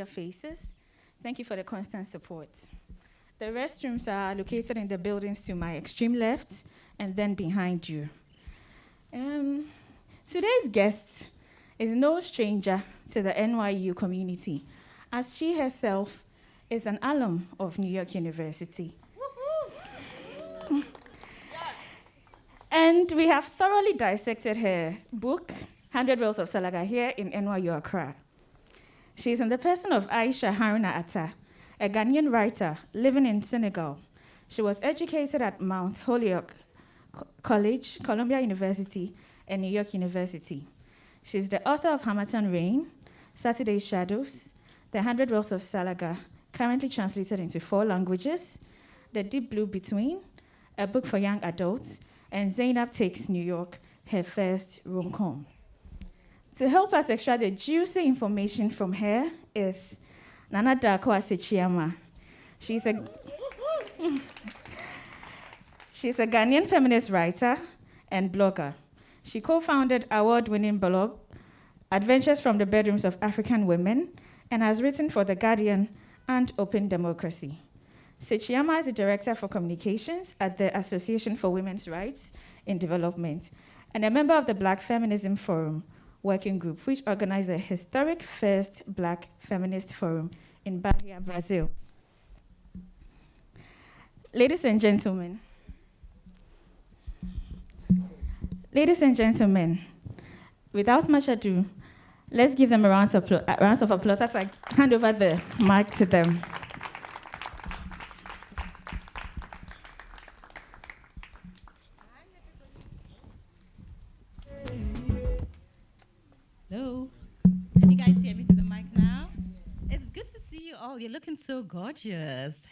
familiar faces. Thank you for the constant support. The restrooms are located in the buildings to my extreme left and then behind you. Today's guest is no stranger to the NYU community, as she herself is an alum of New York University. And we have thoroughly dissected her book, 100 Rolls of Salaga, here in NYU Accra. She is in the person of Ayesha Harruna Attah, a Ghanaian writer living in Senegal. She was educated at Mount Holyoke College, Columbia University, and New York University. She's the author of Hamilton Rain, Saturday Shadows, The 100 Rolls of Salaga, currently translated into 4 languages, The Deep Blue Between, a book for young adults, and Zainab Takes New York, her first rom-com. To help us extract the juicy information from her is Nana Darko Asechiama. She's a Ghanaian feminist writer and blogger. She co-founded award-winning blog Adventures from the Bedrooms of African Women and has written for The Guardian and Open Democracy. Sechiama is the Director for Communications at the Association for Women's Rights in Development and a member of the Black Feminism Forum Working Group, which organized a historic first Black Feminist Forum in Bahia, Brazil. Ladies and gentlemen, without much ado, let's give them a round of applause as I hand over the mic to them. Hello. Can you guys hear me through the mic now? It's good to see you all. You're looking so gorgeous.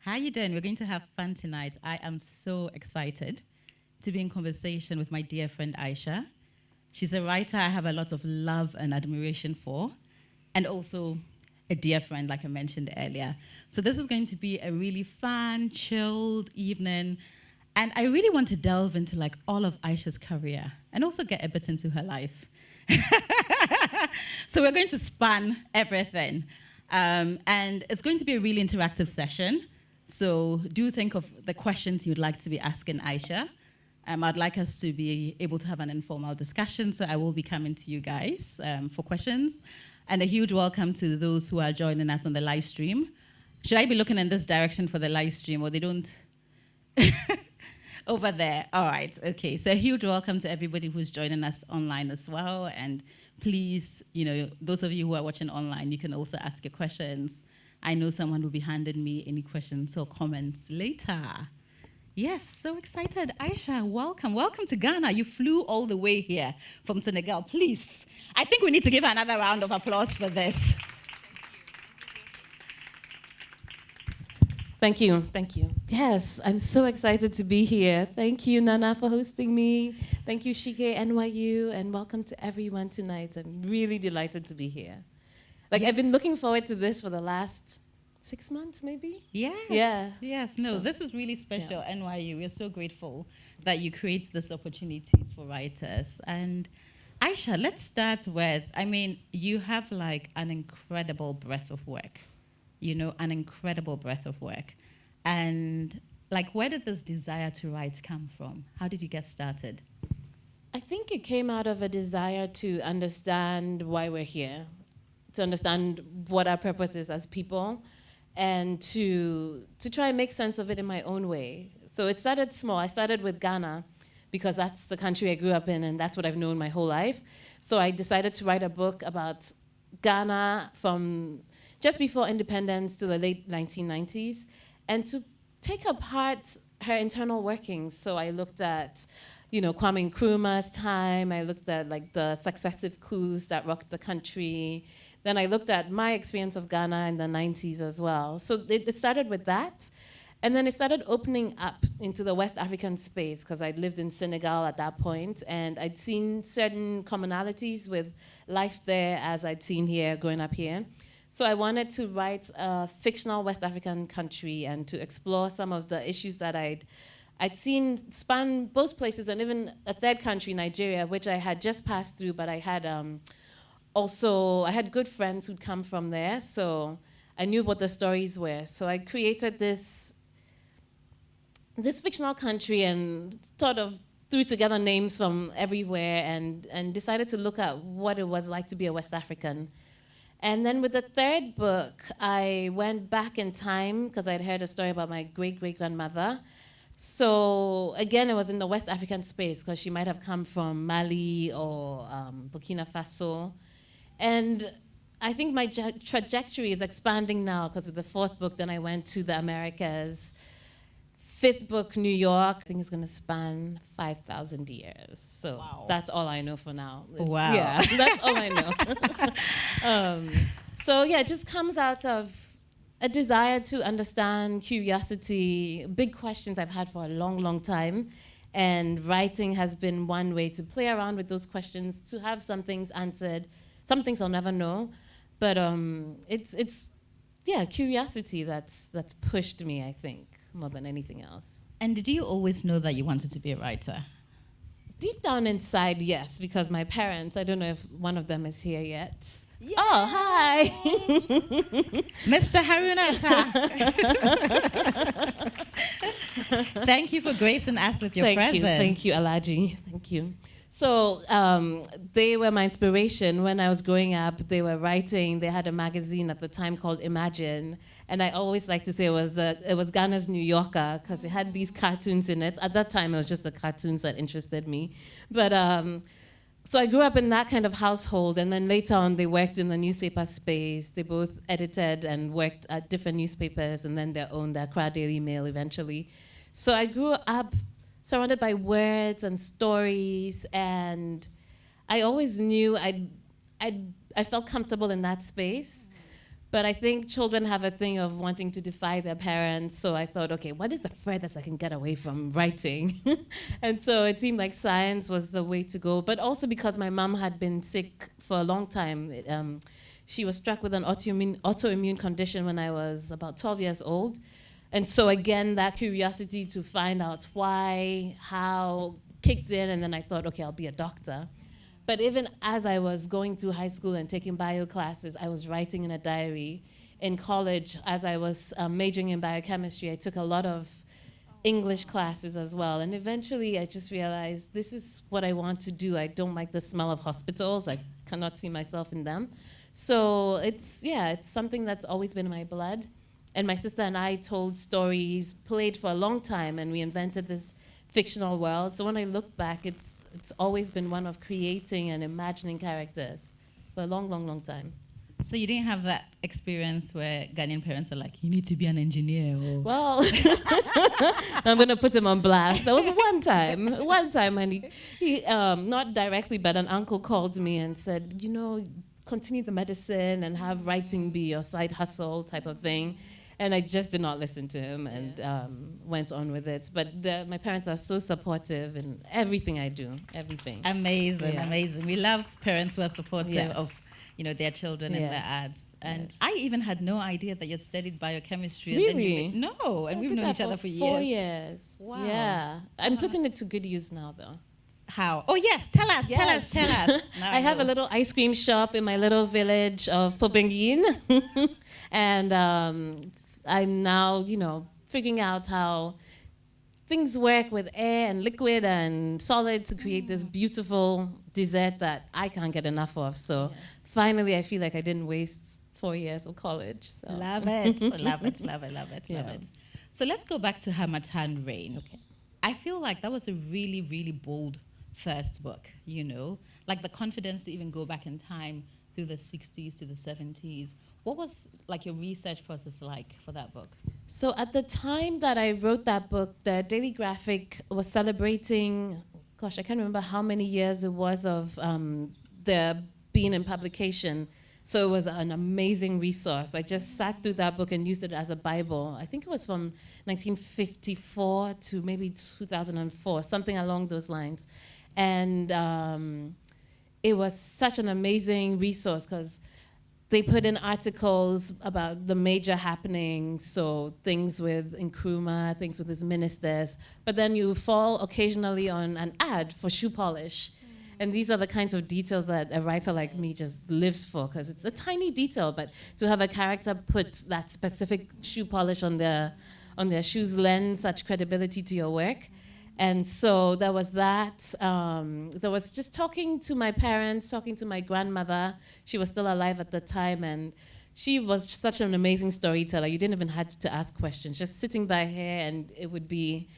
How you doing? We're going to have fun tonight. I am so excited to be in conversation with my dear friend Ayesha. She's a writer I have a lot of love and admiration for, and also a dear friend, like I mentioned earlier. So this is going to be a really fun, chilled evening, and I really want to delve into like all of Ayesha's career and also get a bit into her life. So we're going to span everything. And it's going to be a really interactive session. So do think of the questions you'd like to be asking Ayesha. I'd like us to be able to have an informal discussion, so I will be coming to you guys for questions. And a huge welcome to those who are joining us on the live stream. Should I be looking in this direction for the live stream, or they don't? Over there. All right. Okay. So a huge welcome to everybody who's joining us online as well. And please, those of you who are watching online, you can also ask your questions. I know someone will be handing me any questions or comments later. Yes, so excited. Ayesha, welcome. Welcome to Ghana. You flew all the way here from Senegal. Please, I think we need to give her another round of applause for this. Thank you. Yes, I'm so excited to be here. Thank you, Nana, for hosting me. Thank you, Shike, NYU, and welcome to everyone tonight. I'm really delighted to be here. I've been looking forward to this for the last 6 months, maybe? Yes. Yeah. Yes. No, this is really special, yeah. NYU. We're so grateful that you create these opportunities for writers. And Ayesha, let's start with, you have an incredible breadth of work. An incredible breadth of work. And where did this desire to write come from? How did you get started? I think it came out of a desire to understand why we're here, to understand what our purpose is as people, and to try and make sense of it in my own way. So it started small. I started with Ghana because that's the country I grew up in and that's what I've known my whole life. So I decided to write a book about Ghana from just before independence to the late 1990s, and to take apart her internal workings. So I looked at, Kwame Nkrumah's time. I looked at the successive coups that rocked the country. Then I looked at my experience of Ghana in the 90s as well. So it started with that. And then it started opening up into the West African space, because I'd lived in Senegal at that point, and I'd seen certain commonalities with life there as I'd seen here growing up here. So I wanted to write a fictional West African country and to explore some of the issues that I'd seen span both places, and even a third country, Nigeria, which I had just passed through, but I had also, I had good friends who'd come from there, so I knew what the stories were. So I created this fictional country and sort of threw together names from everywhere and decided to look at what it was like to be a West African. And then with the third book, I went back in time because I'd heard a story about my great-great-grandmother. So again, it was in the West African space because she might have come from Mali or Burkina Faso. And I think my trajectory is expanding now because with the fourth book, then I went to the Americas. Fifth book, New York, I think it's going to span 5,000 years. So That's all I know for now. Wow. Yeah, that's all I know. So yeah, it just comes out of a desire to understand, curiosity, big questions I've had for a long, long time. And writing has been one way to play around with those questions, to have some things answered. Some things I'll never know. But it's curiosity that's pushed me, I think, more than anything else. And did you always know that you wanted to be a writer? Deep down inside, yes, because my parents, I don't know if one of them is here yet. Yay! Oh, hi. Mr. Harruna Attah. Thank you for gracing us with your presence. Thank you, Alaji. Thank you. So they were my inspiration. When I was growing up, they were writing. They had a magazine at the time called Imagine. And I always like to say it was Ghana's New Yorker because it had these cartoons in it. At that time, it was just the cartoons that interested me. But so I grew up in that kind of household. And then later on, they worked in the newspaper space. They both edited and worked at different newspapers and then their own, the Accra Daily Mail eventually. So I grew up surrounded by words and stories. And I always knew I felt comfortable in that space. But I think children have a thing of wanting to defy their parents. So I thought, okay, what is the furthest I can get away from writing? And so it seemed like science was the way to go. But also because my mom had been sick for a long time. She was struck with an autoimmune condition when I was about 12 years old. And so again, that curiosity to find out why, how, kicked in. And then I thought, okay, I'll be a doctor. But even as I was going through high school and taking bio classes, I was writing in a diary. In college, as I was majoring in biochemistry, I took a lot of English classes as well. And eventually, I just realized this is what I want to do. I don't like the smell of hospitals. I cannot see myself in them. So it's something that's always been in my blood. And my sister and I told stories, played for a long time, and we invented this fictional world. So when I look back, it's always been one of creating and imagining characters for a long, long, long time. So you didn't have that experience where Ghanaian parents are like, you need to be an engineer? Or well, I'm going to put him on blast. There was one time, and he not directly, but an uncle called me and said, continue the medicine and have writing be your side hustle type of thing. And I just did not listen to him and went on with it. But my parents are so supportive in everything I do, everything. Amazing, amazing. We love parents who are supportive of their children and their ads. And I even had no idea that you'd studied biochemistry. Really? And then we've known each other for years. 4 years. Wow. Yeah. I'm putting it to good use now, though. How? Oh, yes. Tell us. I have a little ice cream shop in my little village of Pobengin. And I'm now, figuring out how things work with air and liquid and solid to create this beautiful dessert that I can't get enough of. So finally, I feel like I didn't waste 4 years of college. So. Love it. Love it. So let's go back to Harmattan Rain. Okay. I feel like that was a really, really bold first book, like the confidence to even go back in time through the 60s to the 70s. What was your research process like for that book? So at the time that I wrote that book, the Daily Graphic was celebrating, I can't remember how many years it was of their being in publication. So it was an amazing resource. I just sat through that book and used it as a Bible. I think it was from 1954 to maybe 2004, something along those lines. And it was such an amazing resource because they put in articles about the major happenings, so things with Nkrumah, things with his ministers, but then you fall occasionally on an ad for shoe polish. And these are the kinds of details that a writer like me just lives for, because it's a tiny detail, but to have a character put that specific shoe polish on their shoes lends such credibility to your work. And so there was that. There was just talking to my parents, talking to my grandmother. She was still alive at the time, and she was such an amazing storyteller. You didn't even have to ask questions. Just sitting by her, and it would be,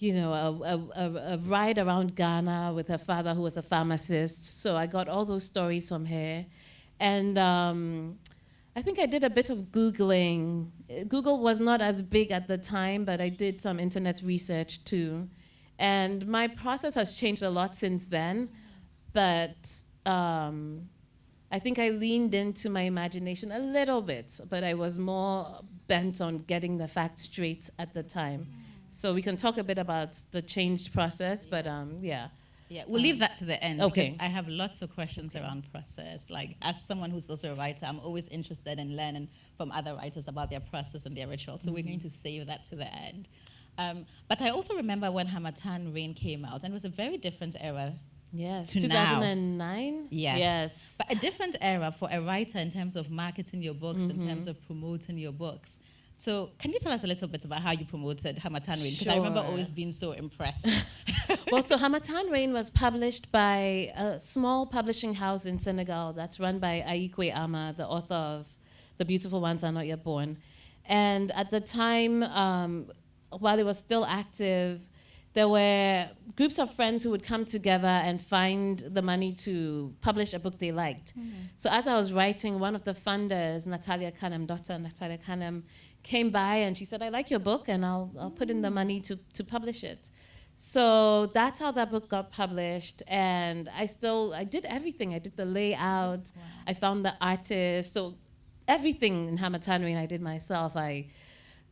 a ride around Ghana with her father, who was a pharmacist. So I got all those stories from her. And I think I did a bit of Googling. Google was not as big at the time, but I did some internet research too. And my process has changed a lot since then, but I think I leaned into my imagination a little bit, but I was more bent on getting the facts straight at the time. So we can talk a bit about the change process, but yeah. Yeah, we'll leave that to the end. Okay. Because I have lots of questions around process. Like, as someone who's also a writer, I'm always interested in learning from other writers about their process and their ritual. So we're going to save that to the end. But I also remember when Harmattan Rain came out, and it was a very different era. Yes, to 2009? Yes. But a different era for a writer in terms of marketing your books, in terms of promoting your books. So can you tell us a little bit about how you promoted Harmattan Rain? Because I remember always being so impressed. Well, so Harmattan Rain was published by a small publishing house in Senegal that's run by Ayesha Harruna, the author of The Beautiful Ones Are Not Yet Born. And at the time, while it was still active, there were groups of friends who would come together and find the money to publish a book they liked. So as I was writing, one of the funders, daughter Natalia Khanam, came by and she said, I like your book and I'll put in the money to publish it. So that's how that book got published. And I did everything. I did the layout. Wow. I found the artist. So everything in Harmattan Rain I did myself. I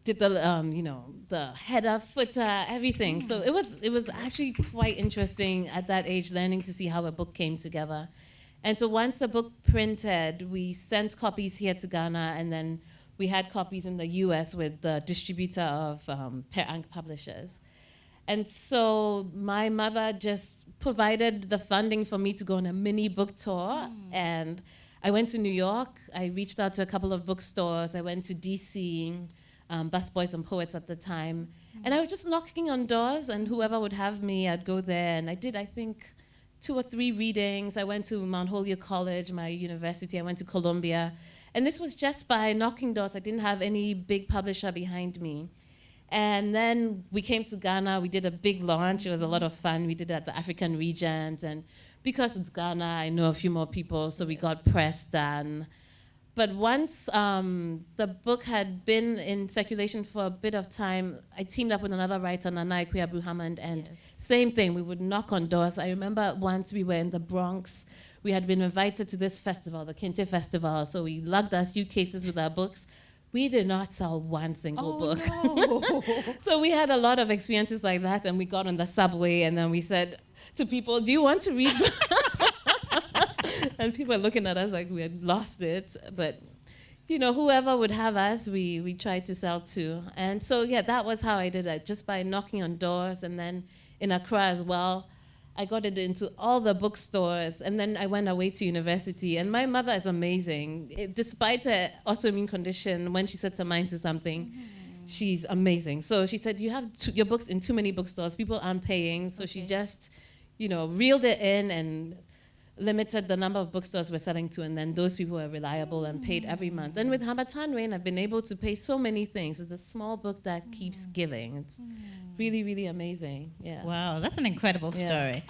did the header, footer, everything. So it was actually quite interesting at that age, learning to see how a book came together. And so once the book printed, we sent copies here to Ghana, and then we had copies in the US with the distributor of Per Ank Publishers. And so my mother just provided the funding for me to go on a mini book tour. And I went to New York. I reached out to a couple of bookstores. I went to DC, Busboys and Poets at the time. And I was just knocking on doors, and whoever would have me, I'd go there. And I did, I think, 2 or 3 readings. I went to Mount Holyoke College, my university. I went to Columbia. And this was just by knocking doors. I didn't have any big publisher behind me. And then we came to Ghana. We did a big launch. It was a lot of fun. We did it at the African Regent. And because it's Ghana, I know a few more people, so we got press done. But once the book had been in circulation for a bit of time, I teamed up with another writer, Nana Ikuya Hammond, and same thing, we would knock on doors. I remember once we were in the Bronx. We had been invited to this festival, the Kente Festival, so we lugged our suitcases with our books. We did not sell one single book. No. So we had a lot of experiences like that, and we got on the subway, and then we said to people, do you want to read? And people were looking at us like we had lost it. But, whoever would have us, we tried to sell to. And so, yeah, that was how I did it, just by knocking on doors. And then in Accra as well, I got it into all the bookstores, and then I went away to university. And my mother is amazing. Despite her autoimmune condition, when she sets her mind to something, she's amazing. So she said, you have your books in too many bookstores. People aren't paying. So she just, reeled it in and limited the number of bookstores we're selling to, and then those people were reliable and paid every month. And with Harmattan Rain, I've been able to pay so many things. It's a small book that keeps giving. It's really, really amazing. Yeah. Wow, that's an incredible story.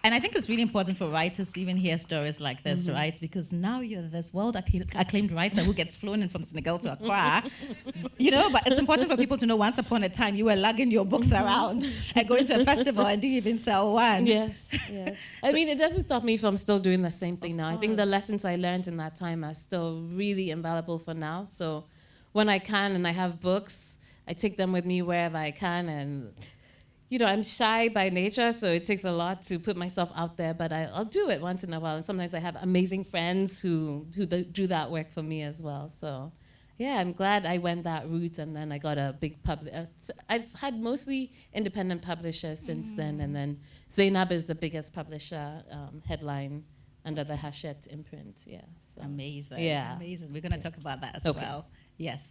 And I think it's really important for writers to even hear stories like this, right? Because now you're this world-acclaimed writer who gets flown in from Senegal to Accra, but it's important for people to know once upon a time you were lugging your books around and going to a festival and didn't even sell one. Yes. I mean, it doesn't stop me from still doing the same thing now. I think the lessons I learned in that time are still really invaluable for now. So when I can and I have books, I take them with me wherever I can, and I'm shy by nature, so it takes a lot to put myself out there, but I'll do it once in a while. And sometimes I have amazing friends who do that work for me as well. So yeah, I'm glad I went that route, and then I got a big I've had mostly independent publishers since then, and then Zainab is the biggest publisher, headline under the Hachette imprint. Yeah. So. Amazing. Yeah. Amazing. We're going to talk about that as Okay. well. Yes.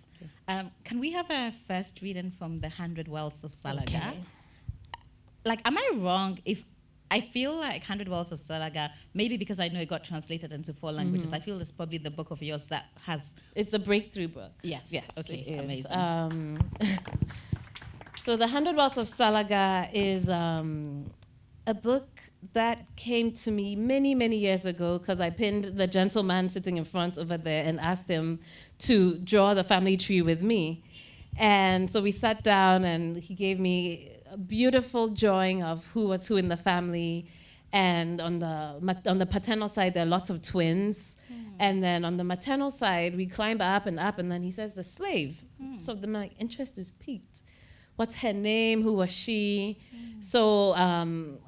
Can we have a first reading from the 100 Wells of Salaga? Okay. Like, am I wrong if I feel like 100 Wells of Salaga, maybe because I know it got translated into 4 languages, I feel it's probably the book of yours that has... It's a breakthrough book. Yes. Yes. Okay. It is. Amazing. So the 100 Wells of Salaga is a book that came to me many, many years ago because I pinned the gentleman sitting in front over there and asked him to draw the family tree with me. And so we sat down and he gave me a beautiful drawing of who was who in the family. And on the paternal side, there are lots of twins. And then on the maternal side, we climb up, and then he says the slave. So my interest is piqued. What's her name? Who was she? So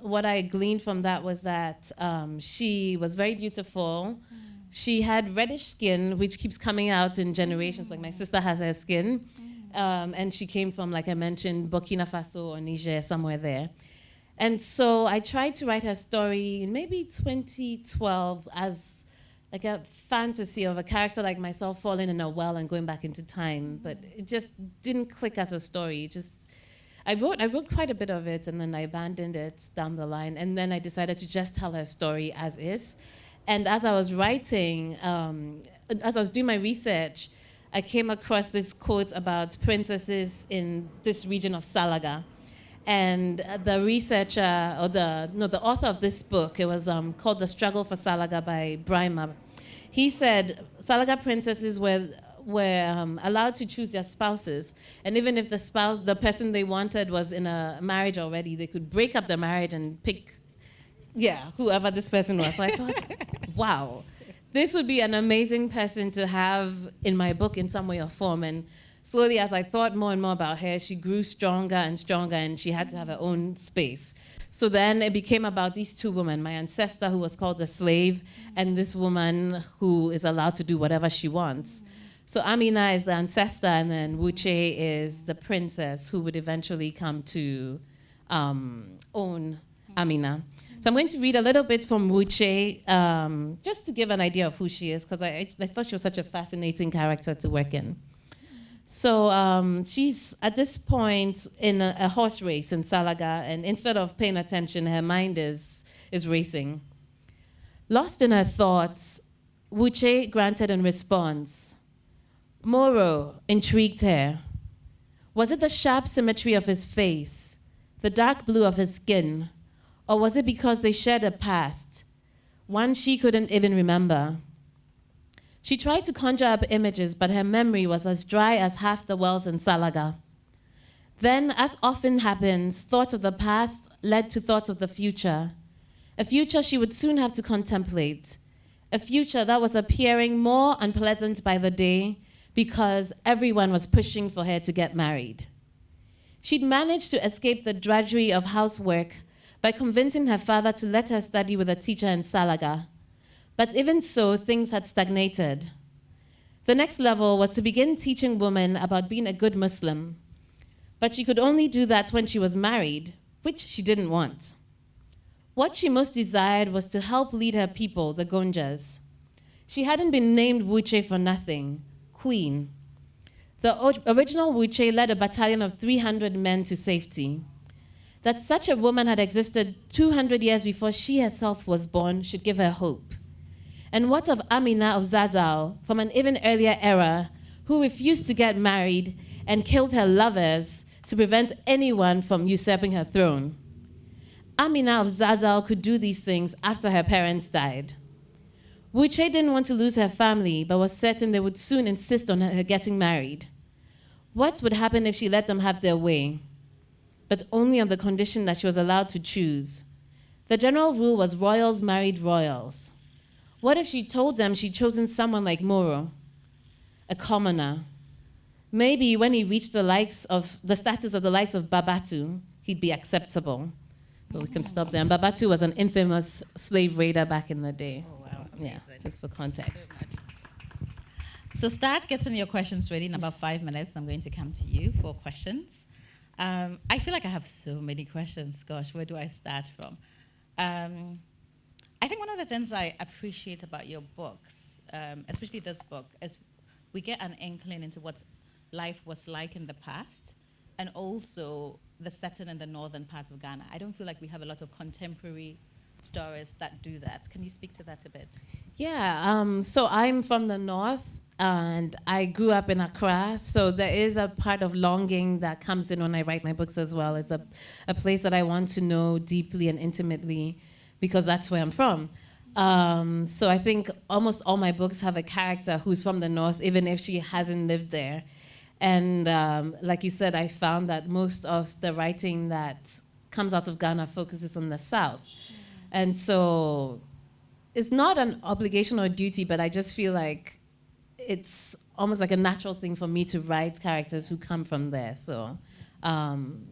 what I gleaned from that was that she was very beautiful. She had reddish skin, which keeps coming out in generations. Like my sister has her skin. And she came from, like I mentioned, Burkina Faso or Niger, somewhere there. And so I tried to write her story in maybe 2012 as like a fantasy of a character like myself falling in a well and going back into time. But it just didn't click as a story. I wrote quite a bit of it, and then I abandoned it down the line. And then I decided to just tell her story as is. And as I was writing, as I was doing my research, I came across this quote about princesses in this region of Salaga. And the researcher, or the author of this book, it was called The Struggle for Salaga by Brima. He said Salaga princesses were allowed to choose their spouses. And even if the person they wanted was in a marriage already, they could break up the marriage and pick, whoever this person was. So I thought, wow. This would be an amazing person to have in my book in some way or form. And slowly, as I thought more and more about her, she grew stronger and stronger, and she had to have her own space. So then it became about these two women, my ancestor who was called the slave, and this woman who is allowed to do whatever she wants. So Amina is the ancestor, and then Wuche is the princess who would eventually come to own Amina. So I'm going to read a little bit from Wuche, just to give an idea of who she is, because I thought she was such a fascinating character to work in. So she's, at this point, in a horse race in Salaga, and instead of paying attention, her mind is racing. Lost in her thoughts, Wuche granted in response. Moro intrigued her. Was it the sharp symmetry of his face, the dark blue of his skin, or was it because they shared a past, one she couldn't even remember? She tried to conjure up images, but her memory was as dry as half the wells in Salaga. Then, as often happens, thoughts of the past led to thoughts of the future, a future she would soon have to contemplate, a future that was appearing more unpleasant by the day because everyone was pushing for her to get married. She'd managed to escape the drudgery of housework by convincing her father to let her study with a teacher in Salaga. But even so, things had stagnated. The next level was to begin teaching women about being a good Muslim. But she could only do that when she was married, which she didn't want. What she most desired was to help lead her people, the Gonjas. She hadn't been named Wuche for nothing, queen. The original Wuche led a battalion of 300 men to safety. That such a woman had existed 200 years before she herself was born should give her hope. And what of Amina of Zazao, from an even earlier era, who refused to get married and killed her lovers to prevent anyone from usurping her throne? Amina of Zazao could do these things after her parents died. Wuche didn't want to lose her family, but was certain they would soon insist on her getting married. What would happen if she let them have their way? But only on the condition that she was allowed to choose. The general rule was royals married royals. What if she told them she'd chosen someone like Moro, a commoner? Maybe when he reached the status of the likes of Babatu, he'd be acceptable. But we can stop there. And Babatu was an infamous slave raider back in the day. Oh, wow. Yeah, just for context. So start getting your questions ready. In about 5 minutes, I'm going to come to you for questions. I feel like I have so many questions. Gosh, where do I start from? I think one of the things I appreciate about your books, especially this book, is we get an inkling into what life was like in the past, and also the setting in the northern part of Ghana. I don't feel like we have a lot of contemporary stories that do that. Can you speak to that a bit? Yeah, so I'm from the north, and I grew up in Accra, so there is a part of longing that comes in when I write my books as well. It's a place that I want to know deeply and intimately, because that's where I'm from. So I think almost all my books have a character who's from the north, even if she hasn't lived there. And like you said, I found that most of the writing that comes out of Ghana focuses on the south. And so it's not an obligation or duty, but I just feel like it's almost like a natural thing for me to write characters who come from there. So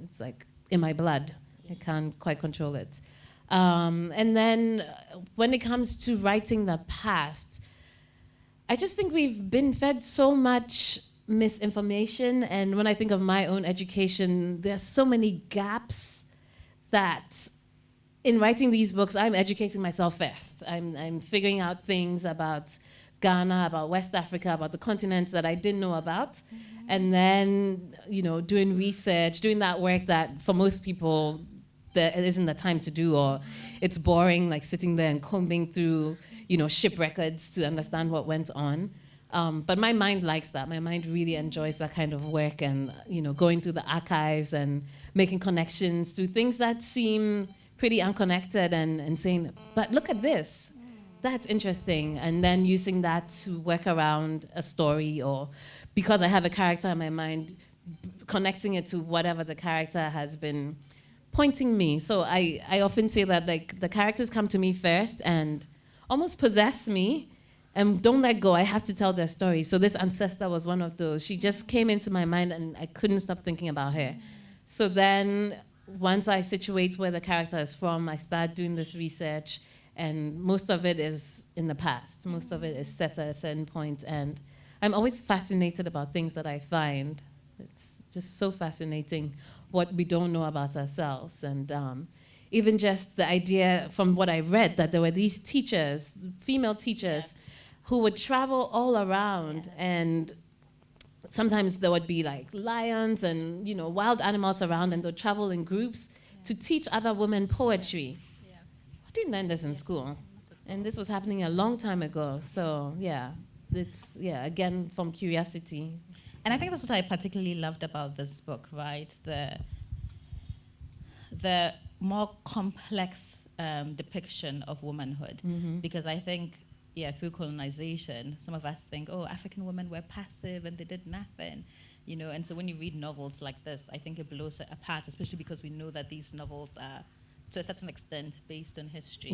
it's like in my blood. I can't quite control it. And then when it comes to writing the past, I just think we've been fed so much misinformation. And when I think of my own education, there's so many gaps that in writing these books, I'm educating myself first. I'm figuring out things about Ghana, about West Africa, about the continents that I didn't know about. Mm-hmm. And then, doing research, doing that work that for most people, there isn't the time to do, or it's boring, like sitting there and combing through, ship records to understand what went on. But my mind likes that. My mind really enjoys that kind of work and, going through the archives and making connections to things that seem pretty unconnected and saying, but look at this. That's interesting. And then using that to work around a story, or because I have a character in my mind, connecting it to whatever the character has been pointing me. So I often say that like the characters come to me first and almost possess me and don't let go. I have to tell their story. So this ancestor was one of those. She just came into my mind and I couldn't stop thinking about her. So then once I situate where the character is from, I start doing this research, and most of it is in the past. Most of it is set at a certain point, and I'm always fascinated about things that I find. It's just so fascinating what we don't know about ourselves. And even just the idea from what I read that there were these teachers, female teachers, who would travel all around, and sometimes there would be like lions and wild animals around, and they'd travel in groups to teach other women poetry. I didn't learn this in school, and this was happening a long time ago. So it's again from curiosity. And I think that's what I particularly loved about this book, right? The more complex depiction of womanhood, because I think, through colonization, some of us think, African women were passive and they did nothing, and so when you read novels like this, I think it blows it apart, especially because we know that these novels are, to a certain extent, based on history.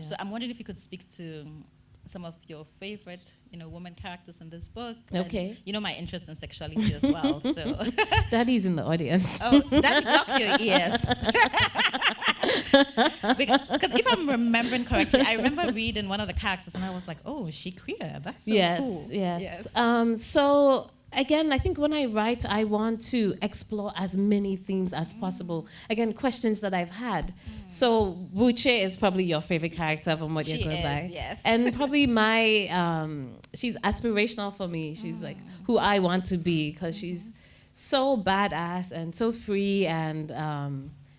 So I'm wondering if you could speak to some of your favorite, woman characters in this book. Okay. And, my interest in sexuality as well. So Daddy's in the audience. Oh, Daddy, block your ears. Because if I'm remembering correctly, I remember reading one of the characters and I was like, oh, is she queer? That's so cool. Yes. So again, I think when I write, I want to explore as many themes as possible. Again, questions that I've had. So Wuche is probably your favorite character from what you're going by. Yes. And probably she's aspirational for me. She's like who I want to be, because she's so badass and so free, and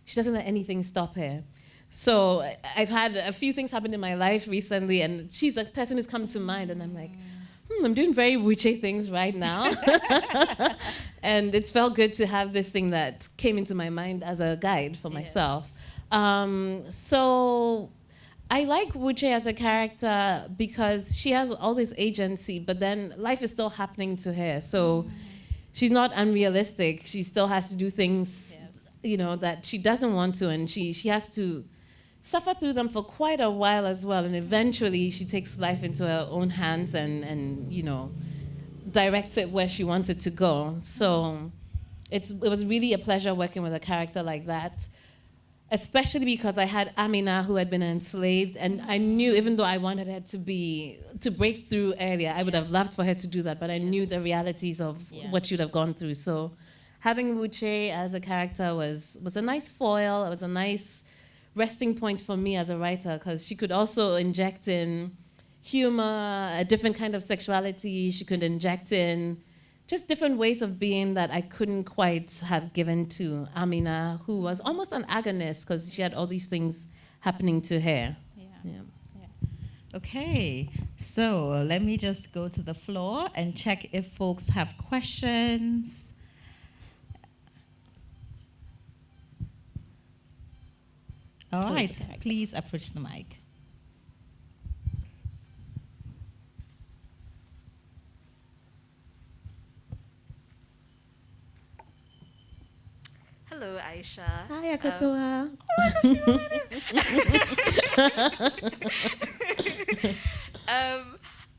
she doesn't let anything stop her. So I've had a few things happen in my life recently, and she's a person who's come to mind, and I'm like, I'm doing very Wuche things right now. And it's felt good to have this thing that came into my mind as a guide for myself. So I like Wuche as a character because she has all this agency, but then life is still happening to her. So she's not unrealistic. She still has to do things, that she doesn't want to, and she has to suffer through them for quite a while as well, and eventually she takes life into her own hands and directs it where she wants it to go. So it was really a pleasure working with a character like that. especially because I had Amina who had been enslaved, and I knew, even though I wanted her to break through earlier, I would have loved for her to do that, but I knew the realities of what she'd have gone through. So having Wuche as a character was a nice foil. It was a nice resting point for me as a writer, because she could also inject in humor, a different kind of sexuality. She could inject in just different ways of being that I couldn't quite have given to Amina, who was almost an agonist because she had all these things happening to her. Yeah. Okay, so let me just go to the floor and check if folks have questions. All right, please approach the mic. Hello, Ayesha. Hi, Akatoa.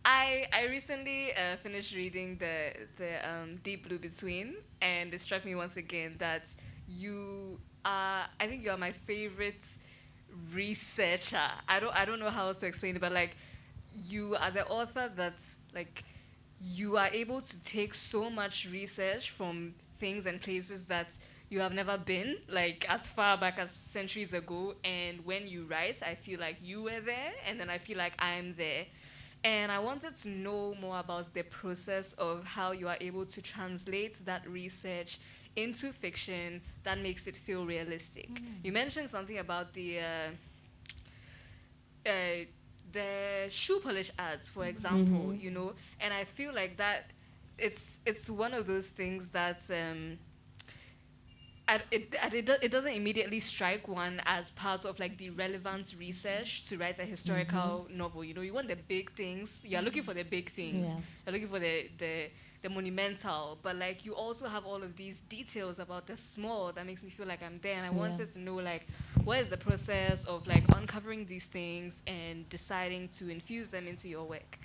I recently finished reading the Deep Blue Between, and it struck me once again that I think you are my favorite researcher. I don't know how else to explain it, but like you are the author that's like you are able to take so much research from things and places that you have never been, like as far back as centuries ago, and when you write, I feel like you were there, and then I feel like I'm there. And I wanted to know more about the process of how you are able to translate that research into fiction that makes it feel realistic. You mentioned something about the shoe polish ads, for example, you know, and I feel like that it's one of those things that it doesn't immediately strike one as part of like the relevant research to write a historical novel. You know, you want the big things. You're looking for the big things. Yeah. You're looking for the monumental. But like you also have all of these details about the small that makes me feel like I'm there. And I wanted to know like what is the process of like uncovering these things and deciding to infuse them into your work.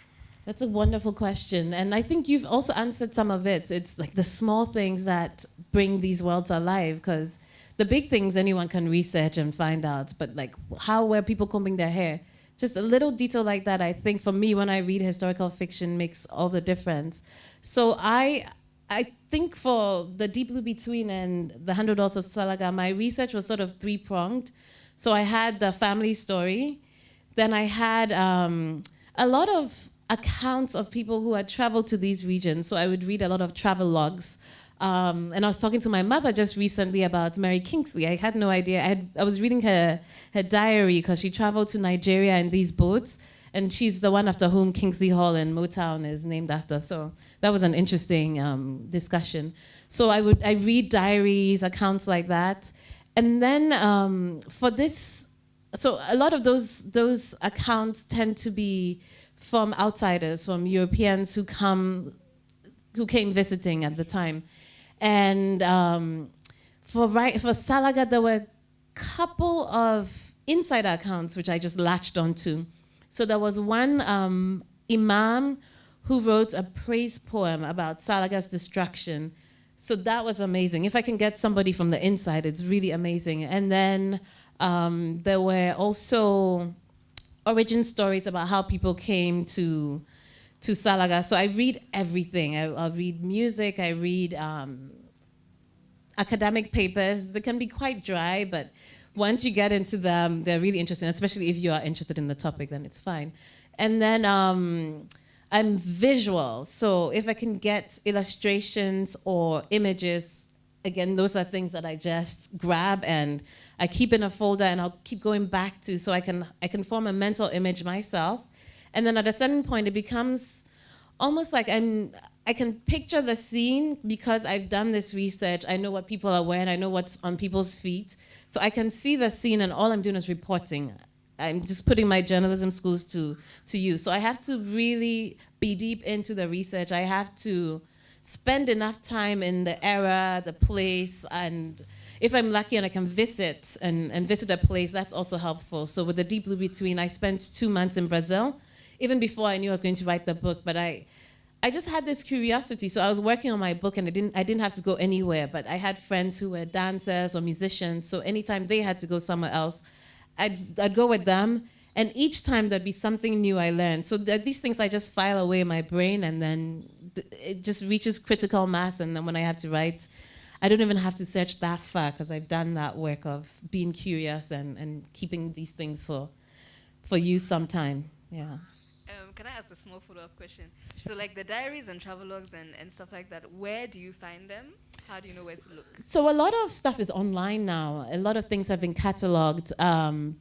That's a wonderful question. And I think you've also answered some of it. It's like the small things that bring these worlds alive, because the big things anyone can research and find out. But like how were people combing their hair? Just a little detail like that, I think for me, when I read historical fiction, makes all the difference. So I think for the Deep Blue Between and the 100 Doors of Salaga, my research was sort of three-pronged. So I had the family story. Then I had a lot of accounts of people who had traveled to these regions. So I would read a lot of travel logs. And I was talking to my mother just recently about Mary Kingsley. I had no idea. I was reading her diary because she traveled to Nigeria in these boats. And she's the one after whom Kingsley Hall in Motown is named after. So that was an interesting discussion. So I read diaries, accounts like that. And then for this, so a lot of those accounts tend to be from outsiders, from Europeans who came visiting at the time. And for Salaga, there were a couple of insider accounts which I just latched onto. So there was one imam who wrote a praise poem about Salaga's destruction. So that was amazing. If I can get somebody from the inside, it's really amazing. And then there were also origin stories about how people came to Salaga. So I read everything. I'll read music, I read academic papers. They can be quite dry, but once you get into them, they're really interesting, especially if you are interested in the topic, then it's fine. And then I'm visual. So if I can get illustrations or images, again, those are things that I just grab and I keep in a folder and I'll keep going back to, so I can form a mental image myself. And then at a certain point, it becomes almost like I can picture the scene because I've done this research. I know what people are wearing. I know what's on people's feet. So I can see the scene and all I'm doing is reporting. I'm just putting my journalism schools to use. So I have to really be deep into the research. I have to spend enough time in the era, the place, and if I'm lucky and I can visit and visit a place, that's also helpful. So with the Deep Blue Between, I spent 2 months in Brazil, even before I knew I was going to write the book. But I I just had this curiosity. So I was working on my book, and I didn't have to go anywhere. But I had friends who were dancers or musicians. So anytime they had to go somewhere else, I'd go with them. And each time there'd be something new I learned. So these things I just file away in my brain, and then it just reaches critical mass. And then when I have to write, I don't even have to search that far, because I've done that work of being curious and keeping these things for use sometime. Yeah. Can I ask a small follow-up question? Sure. So like the diaries and travelogues and stuff like that, where do you find them? How do you know where to look? So a lot of stuff is online now. A lot of things have been cataloged.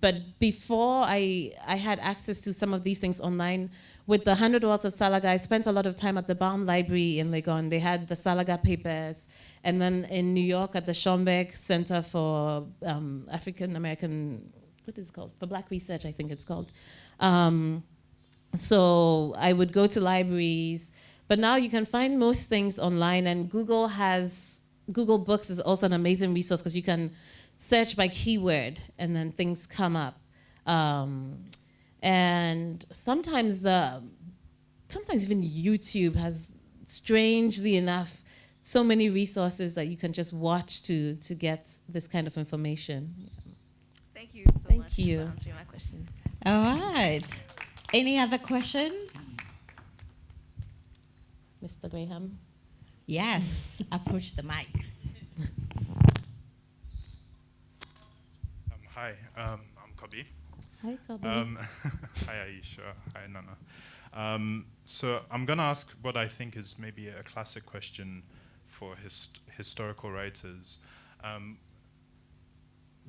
But before I had access to some of these things online, with the 100 Words of Salaga, I spent a lot of time at the Baum Library in Legon. They had the Salaga papers. And then in New York at the Schomburg Center for African American, what is it called? For Black Research, I think it's called. So I would go to libraries, but now you can find most things online, and Google Books is also an amazing resource, because you can search by keyword and then things come up. And sometimes even YouTube has, strangely enough, so many resources that you can just watch to get this kind of information. Thank you so Thank much you. for answering my question. All right. Any other questions? Mr. Graham? Yes. Approach the mic. Hi, I'm Kobi. Hi, Kobe. Hi, Ayesha. Hi, Nana. So I'm going to ask what I think is maybe a classic question for historical writers.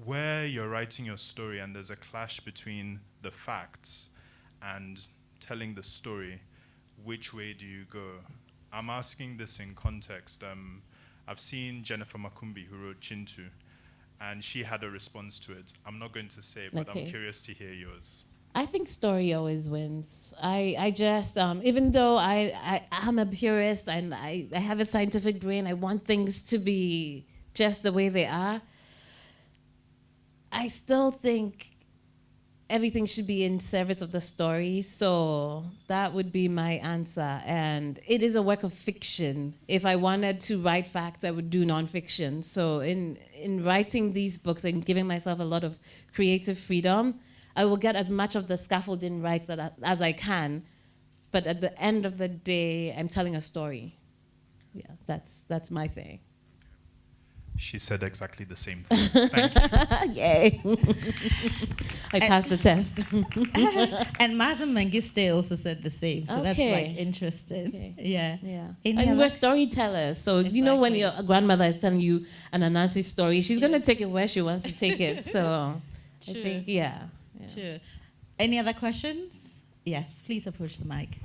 Where you're writing your story and there's a clash between the facts and telling the story, which way do you go? I'm asking this in context. I've seen Jennifer Makumbi, who wrote Chintu, and she had a response to it. I'm not going to say, but Okay. I'm curious to hear yours. I think story always wins. I just, even though I'm a purist and I have a scientific brain, I want things to be just the way they are, I still think everything should be in service of the story. So that would be my answer. And it is a work of fiction. If I wanted to write facts, I would do nonfiction. So in writing these books and giving myself a lot of creative freedom, I will get as much of the scaffolding right as I can. But at the end of the day, I'm telling a story. Yeah, that's my thing. She said exactly the same thing. Thank you. Yay. I passed the test. And Mazam Mengiste also said the same, so that's Okay. like interesting. Okay. Yeah. Yeah. Any And other- we're storytellers. So you know when Exactly. your grandmother is telling you an Anansi story, she's going to take it where she wants to take it. So I True. think, yeah. Sure. Any other questions? Yes, please approach the mic.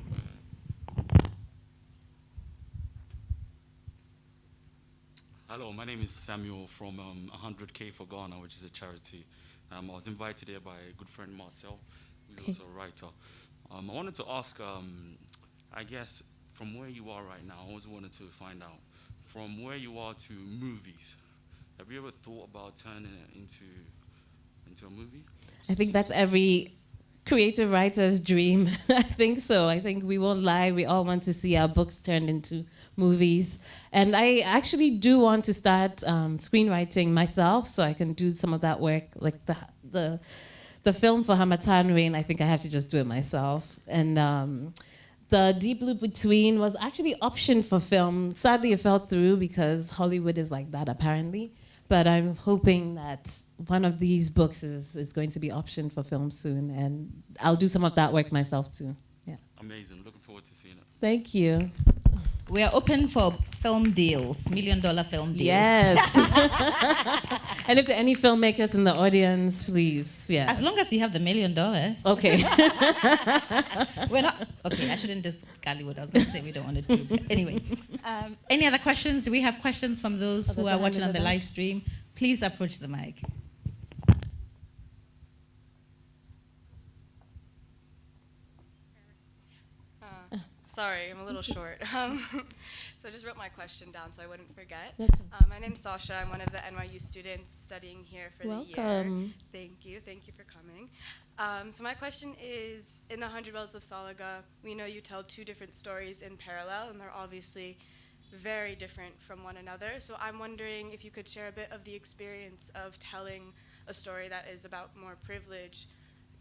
Hello, my name is Samuel from 100K for Ghana, which is a charity. I was invited here by a good friend Marcel, who's Okay. also a writer. I wanted to ask, I guess, from where you are right now, I always wanted to find out, from where you are to movies, have you ever thought about turning it into a movie? I think that's every creative writer's dream. I think so. I think we won't lie. We all want to see our books turned into movies. And I actually do want to start screenwriting myself, so I can do some of that work. Like the film for Hamatan Rain, I think I have to just do it myself. And the Deep Blue Between was actually optioned for film. Sadly, it fell through because Hollywood is like that, apparently. But I'm hoping that one of these books is going to be optioned for film soon, and I'll do some of that work myself too. Yeah. Amazing. Looking forward to seeing it. Thank you. We are open for film deals, $1 million film deals. Yes. And if there are any filmmakers in the audience, please, yeah. As long as you have the $1 million. Okay. We're not. Okay, I shouldn't discard what I was going to say. We don't want to do. Anyway, any other questions? Do we have questions from those who are watching on the live stream? Please approach the mic. Sorry, I'm a little short. So I just wrote my question down so I wouldn't forget. Okay. My name's Sasha. I'm one of the NYU students studying here for the year. Welcome. Thank you for coming. So my question is, in the 100 Wells of Salaga, we know you tell two different stories in parallel, and they're obviously very different from one another. So I'm wondering if you could share a bit of the experience of telling a story that is about more privilege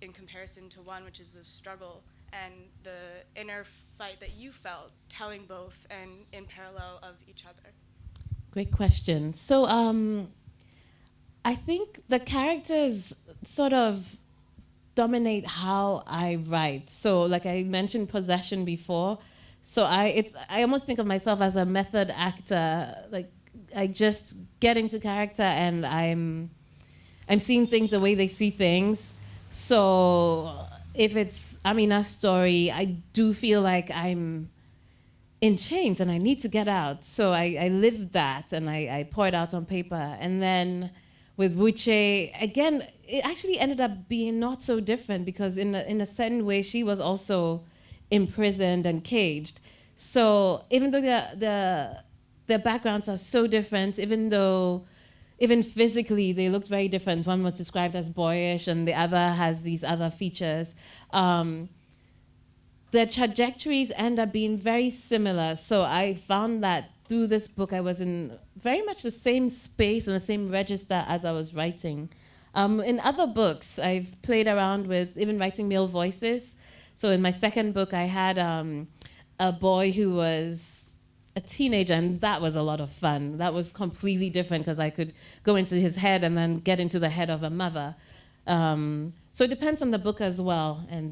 in comparison to one which is a struggle, and the inner fight that you felt telling both and in parallel of each other. Great question. So I think the characters sort of dominate how I write. So like I mentioned possession before. So I almost think of myself as a method actor. Like I just get into character and I'm seeing things the way they see things. So if it's Amina's story, I do feel like I'm in chains and I need to get out. So I lived that and I pour it out on paper. And then with Wuche, again, it actually ended up being not so different because in a certain way, she was also imprisoned and caged. So even though their backgrounds are so different, even physically, they looked very different. One was described as boyish, and the other has these other features. Their trajectories end up being very similar. So I found that through this book, I was in very much the same space and the same register as I was writing. In other books, I've played around with even writing male voices. So in my second book, I had a boy who was a teenager, and that was a lot of fun. That was completely different because I could go into his head and then get into the head of a mother. So it depends on the book as well. And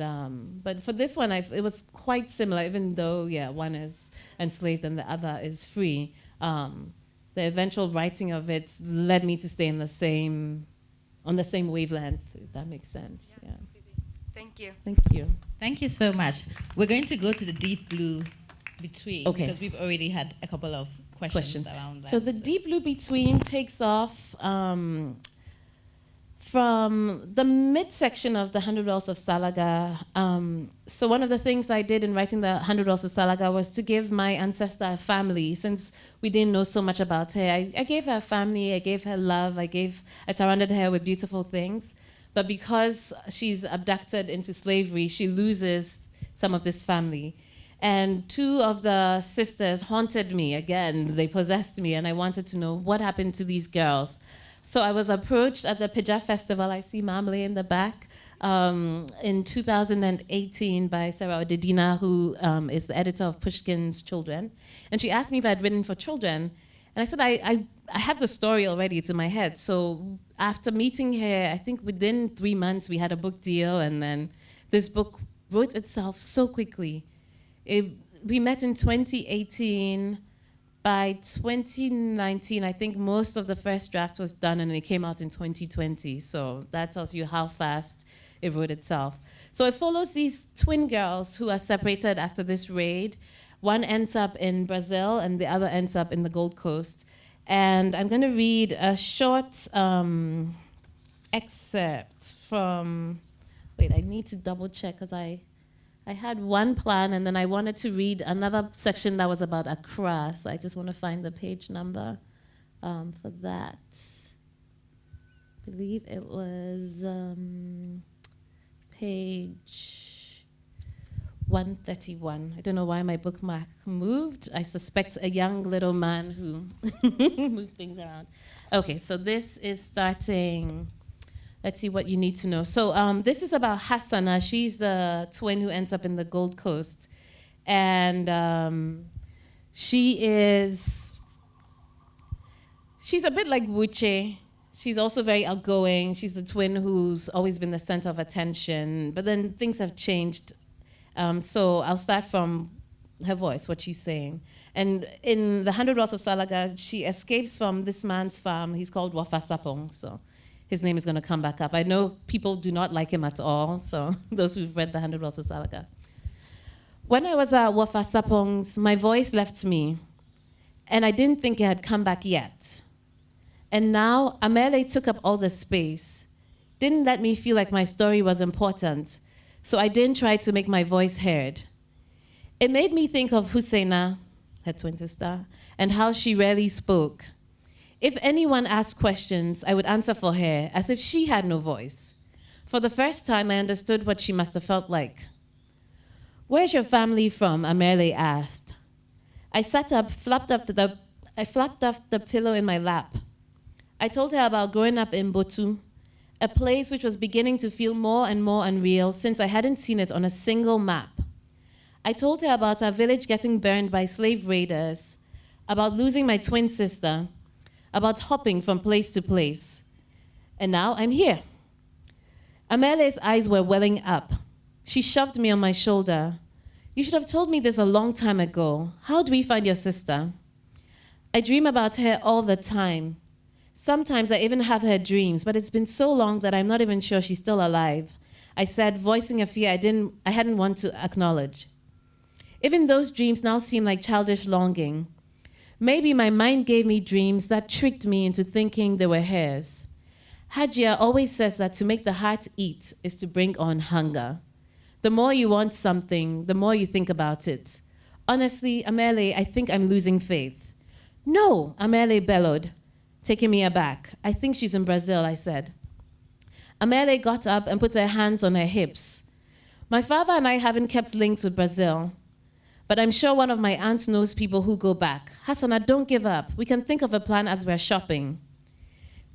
but for this one, it was quite similar, even though one is enslaved and the other is free. The eventual writing of it led me to stay on the same wavelength. If that makes sense. Yeah. Thank you. Thank you. Thank you so much. We're going to go to the deep blue between Okay. because we've already had a couple of questions around that. So the deep blue between takes off from the midsection of the 100 Wells of Salaga. So one of the things I did in writing the 100 Wells of Salaga was to give my ancestor a family. Since we didn't know so much about her, I gave her a family, I gave her love, I surrounded her with beautiful things. But because she's abducted into slavery, she loses some of this family. And two of the sisters haunted me again. They possessed me, and I wanted to know what happened to these girls. So I was approached at the Pija Festival. I see Mamle in the back. In 2018 by Sarah Odedina, who is the editor of Pushkin's Children. And she asked me if I'd written for children. And I said, I have the story already. It's in my head. So after meeting her, I think within 3 months, we had a book deal. And then this book wrote itself so quickly. We met in 2018. By 2019, I think most of the first draft was done, and it came out in 2020. So that tells you how fast it wrote itself. So it follows these twin girls who are separated after this raid. One ends up in Brazil, and the other ends up in the Gold Coast. And I'm going to read a short excerpt from... Wait, I need to double check because I had one plan, and then I wanted to read another section that was about Accra, so I just want to find the page number for that. I believe it was page 131. I don't know why my bookmark moved. I suspect a young little man who moved things around. Okay, so this is starting... Let's see what you need to know. So this is about Hassana. She's the twin who ends up in the Gold Coast. And she's a bit like Wuche. She's also very outgoing. She's the twin who's always been the center of attention. But then things have changed. So I'll start from her voice, what she's saying. And in the 100 Wells of Salaga, she escapes from this man's farm. He's called Wafa Sapong. So his name is going to come back up. I know people do not like him at all, so those who've read the 100 Wells of Salaga. When I was at Wafa Sapong's, my voice left me, and I didn't think it had come back yet. And now, Amele took up all the space, didn't let me feel like my story was important, so I didn't try to make my voice heard. It made me think of Husseina, her twin sister, and how she rarely spoke. If anyone asked questions, I would answer for her as if she had no voice. For the first time, I understood what she must have felt like. "Where's your family from?" Amerle asked. I sat up, I flapped up the pillow in my lap. I told her about growing up in Botu, a place which was beginning to feel more and more unreal since I hadn't seen it on a single map. I told her about our village getting burned by slave raiders, about losing my twin sister, about hopping from place to place. And now I'm here. Amerle's eyes were welling up. She shoved me on my shoulder. "You should have told me this a long time ago. How do we find your sister?" I dream about her all the time. Sometimes I even have her dreams, but it's been so long that I'm not even sure she's still alive, I said, voicing a fear I hadn't want to acknowledge. Even those dreams now seem like childish longing. Maybe my mind gave me dreams that tricked me into thinking they were hers. Hajia always says that to make the heart eat is to bring on hunger. The more you want something, the more you think about it. Honestly, Amerle, I think I'm losing faith. "No," Amerle bellowed, taking me aback. "I think she's in Brazil," I said. Amerle got up and put her hands on her hips. "My father and I haven't kept links with Brazil, but I'm sure one of my aunts knows people who go back. Hassana, don't give up. We can think of a plan as we're shopping."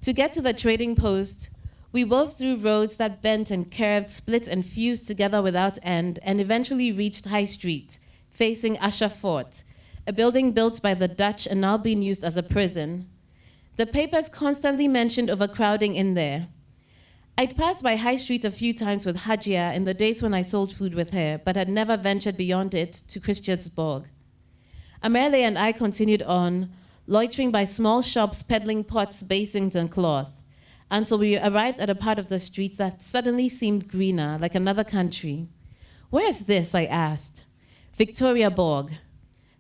To get to the trading post, we wove through roads that bent and curved, split and fused together without end, and eventually reached High Street, facing Asha Fort, a building built by the Dutch and now being used as a prison. The papers constantly mentioned overcrowding in there. I'd passed by High Street a few times with Hajia in the days when I sold food with her, but had never ventured beyond it to Christiansborg. Amerle and I continued on, loitering by small shops peddling pots, basins, and cloth, until we arrived at a part of the streets that suddenly seemed greener, like another country. "Where is this?" I asked. "Victoria Borg."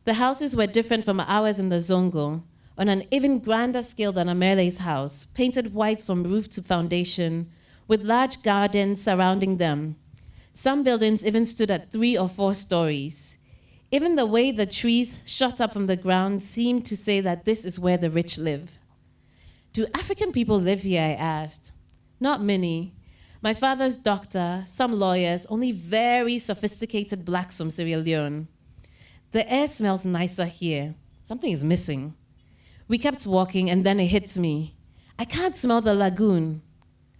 The houses were different from ours in the Zongo, on an even grander scale than Amerle's house, painted white from roof to foundation, with large gardens surrounding them. Some buildings even stood at 3 or 4 stories. Even the way the trees shot up from the ground seemed to say that this is where the rich live. "Do African people live here?" I asked. "Not many. My father's doctor, some lawyers, only very sophisticated blacks from Sierra Leone. The air smells nicer here. Something is missing." We kept walking, and then it hits me. I can't smell the lagoon.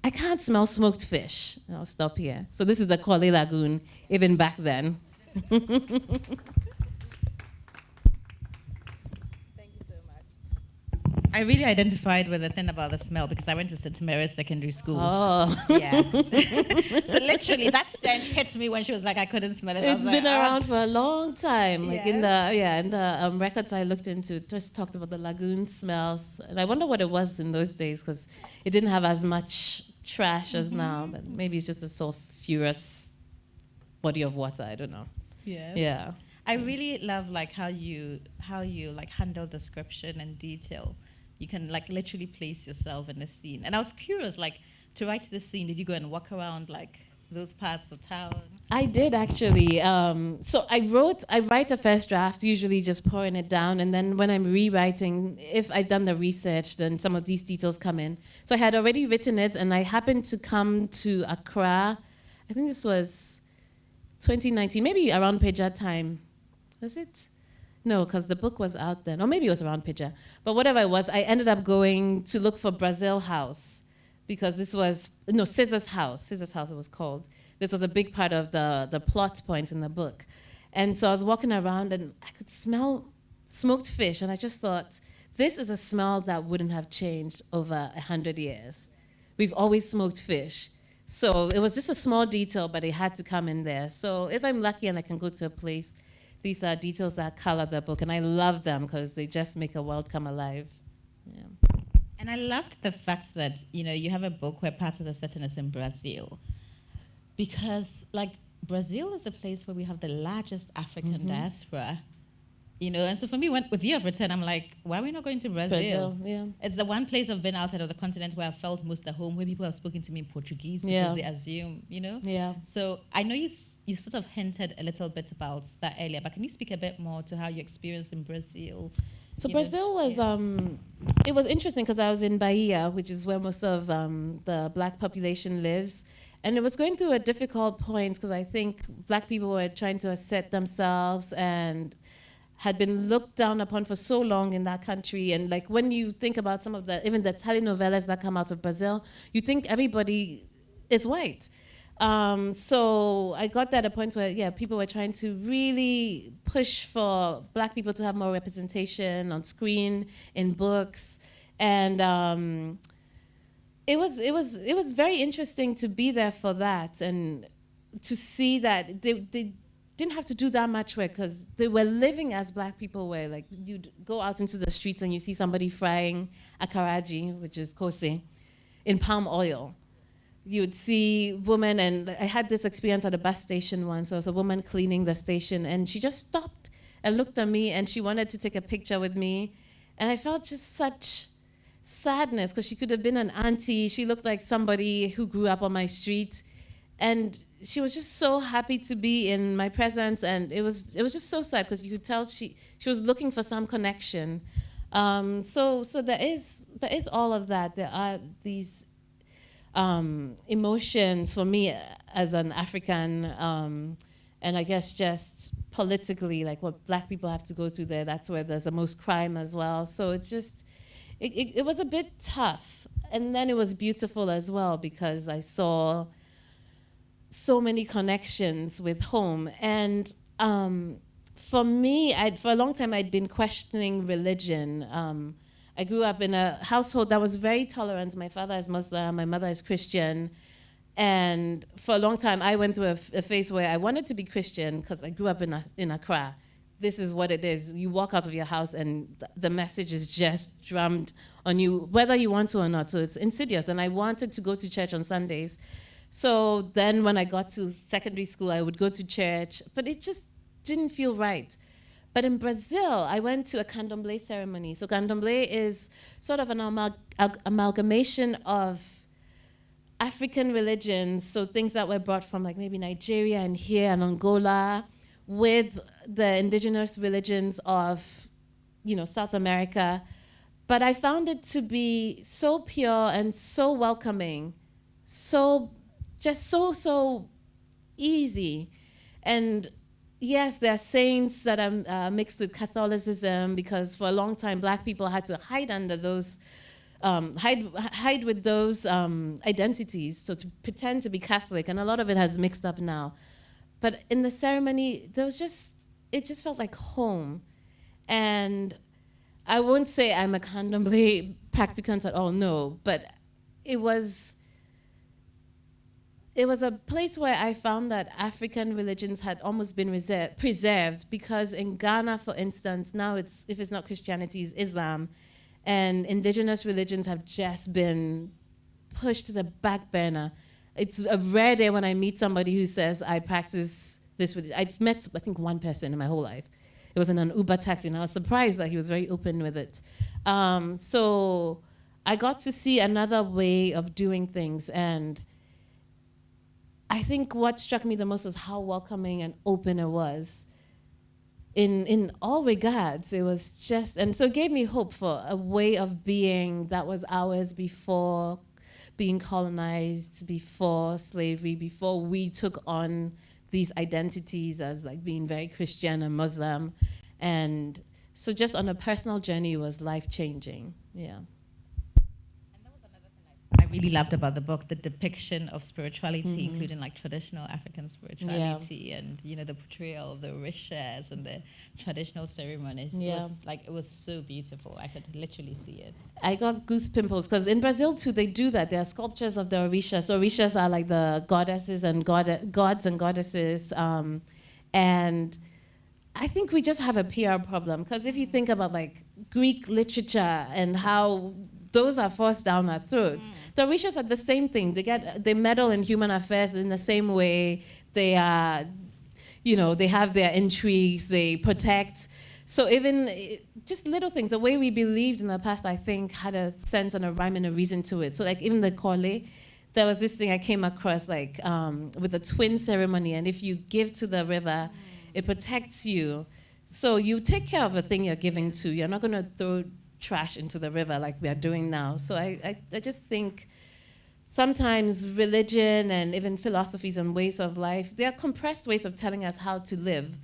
I can't smell smoked fish. I'll stop here. So this is the Kole Lagoon, even back then. Thank you so much. I really identified with the thing about the smell because I went to St. Mary's Secondary School. Oh. Yeah. So literally, that stench hit me when she was like, I couldn't smell it. I was It's been like, around for a long time. Like in Yes. the records I looked into, it just talked about the lagoon smells. And I wonder what it was in those days because it didn't have as much trash as now. But maybe it's just a sulfurous body of water. I don't know. Yes. Yeah. I really love like how you like handle description and detail. You can like literally place yourself in the scene. And I was curious, like to write the scene, did you go and walk around like those parts of town? I did actually. So I write a first draft, usually just pouring it down, and then when I'm rewriting, if I've done the research, then some of these details come in. So I had already written it, and I happened to come to Accra. I think this was 2019, maybe around Peja time. Was it? No, because the book was out then. Or maybe it was around Peja. But whatever it was, I ended up going to look for Brazil House because this was, no, Caesar's House it was called. This was a big part of the plot point in the book. And so I was walking around and I could smell smoked fish. And I just thought, this is a smell that wouldn't have changed over 100 years. We've always smoked fish. So it was just a small detail, but it had to come in there. So if I'm lucky and I can go to a place, these are details that color the book, and I love them because they just make a world come alive. Yeah. And I loved the fact that, you know, you have a book where part of the setting is in Brazil. Because, like, Brazil is a place where we have the largest African diaspora You know, and so for me, with Year of Return, I'm like, why are we not going to Brazil? Yeah. It's the one place I've been outside of the continent where I felt most at home, where people have spoken to me in Portuguese because they assume, you know? Yeah. So I know you sort of hinted a little bit about that earlier, but can you speak a bit more to how you experienced in Brazil? So Brazil was, it was interesting because I was in Bahia, which is where most of the black population lives. And it was going through a difficult point because I think black people were trying to assert themselves and had been looked down upon for so long in that country. And like when you think about some of even the telenovelas that come out of Brazil, you think everybody is white. So I got that at a point where, people were trying to really push for black people to have more representation on screen, in books. And it was very interesting to be there for that and to see that they didn't have to do that much work because they were living as black people were. Like you'd go out into the streets and you see somebody frying akaraji, which is kose, in palm oil. You would see women, and I had this experience at a bus station once. There was a woman cleaning the station and she just stopped and looked at me and she wanted to take a picture with me. And I felt just such sadness because she could have been an auntie. She looked like somebody who grew up on my street. And she was just so happy to be in my presence, and it was just so sad because you could tell she was looking for some connection. So there is all of that. There are these emotions for me as an African, and I guess just politically, like what black people have to go through there. That's where there's the most crime as well. So it's just it was a bit tough, and then it was beautiful as well because I saw so many connections with home. And for me, for a long time, I'd been questioning religion. I grew up in a household that was very tolerant. My father is Muslim, my mother is Christian. And for a long time, I went through a phase where I wanted to be Christian because I grew up in Accra. This is what it is. You walk out of your house and the message is just drummed on you, whether you want to or not. So it's insidious. And I wanted to go to church on Sundays. So then when I got to secondary school, I would go to church, but it just didn't feel right. But in Brazil, I went to a candomblé ceremony. So candomblé is sort of an amalgamation of African religions, so things that were brought from like maybe Nigeria and here and Angola, with the indigenous religions of, South America. But I found it to be so pure and so welcoming, so easy. And yes, there are saints that are mixed with Catholicism because for a long time black people had to hide under those, hide with those identities, so to pretend to be Catholic, and a lot of it has mixed up now. But in the ceremony, it just felt like home. And I won't say I'm a candomblé practicant at all, no, but it was a place where I found that African religions had almost been preserved because in Ghana, for instance, now if it's not Christianity, it's Islam, and indigenous religions have just been pushed to the back burner. It's a rare day when I meet somebody who says, I practice this religion. I've met, I think, one person in my whole life. It was in an Uber taxi, and I was surprised that he was very open with it. So I got to see another way of doing things, and I think what struck me the most was how welcoming and open it was. In all regards, it was just, and so it gave me hope for a way of being that was ours before being colonized, before slavery, before we took on these identities as like being very Christian and Muslim. And so just on a personal journey, it was life-changing, yeah. I really loved about the book, the depiction of spirituality, including like traditional African spirituality, and the portrayal of the orishas and the traditional ceremonies. It was so beautiful. I could literally see it. I got goose pimples because in Brazil too they do that. There are sculptures of the orishas. So orishas are like the goddesses and gods and goddesses, and I think we just have a PR problem because if you think about like Greek literature and how those are forced down our throats. The orishas are the same thing. They meddle in human affairs in the same way. They are, they have their intrigues. They protect. So even just little things, the way we believed in the past, I think, had a sense and a rhyme and a reason to it. So like even the Kole, there was this thing I came across like with the twin ceremony, and if you give to the river, it protects you. So you take care of the thing you're giving to. You're not going to throw trash into the river like we are doing now. So I just think sometimes religion and even philosophies and ways of life, they are compressed ways of telling us how to live.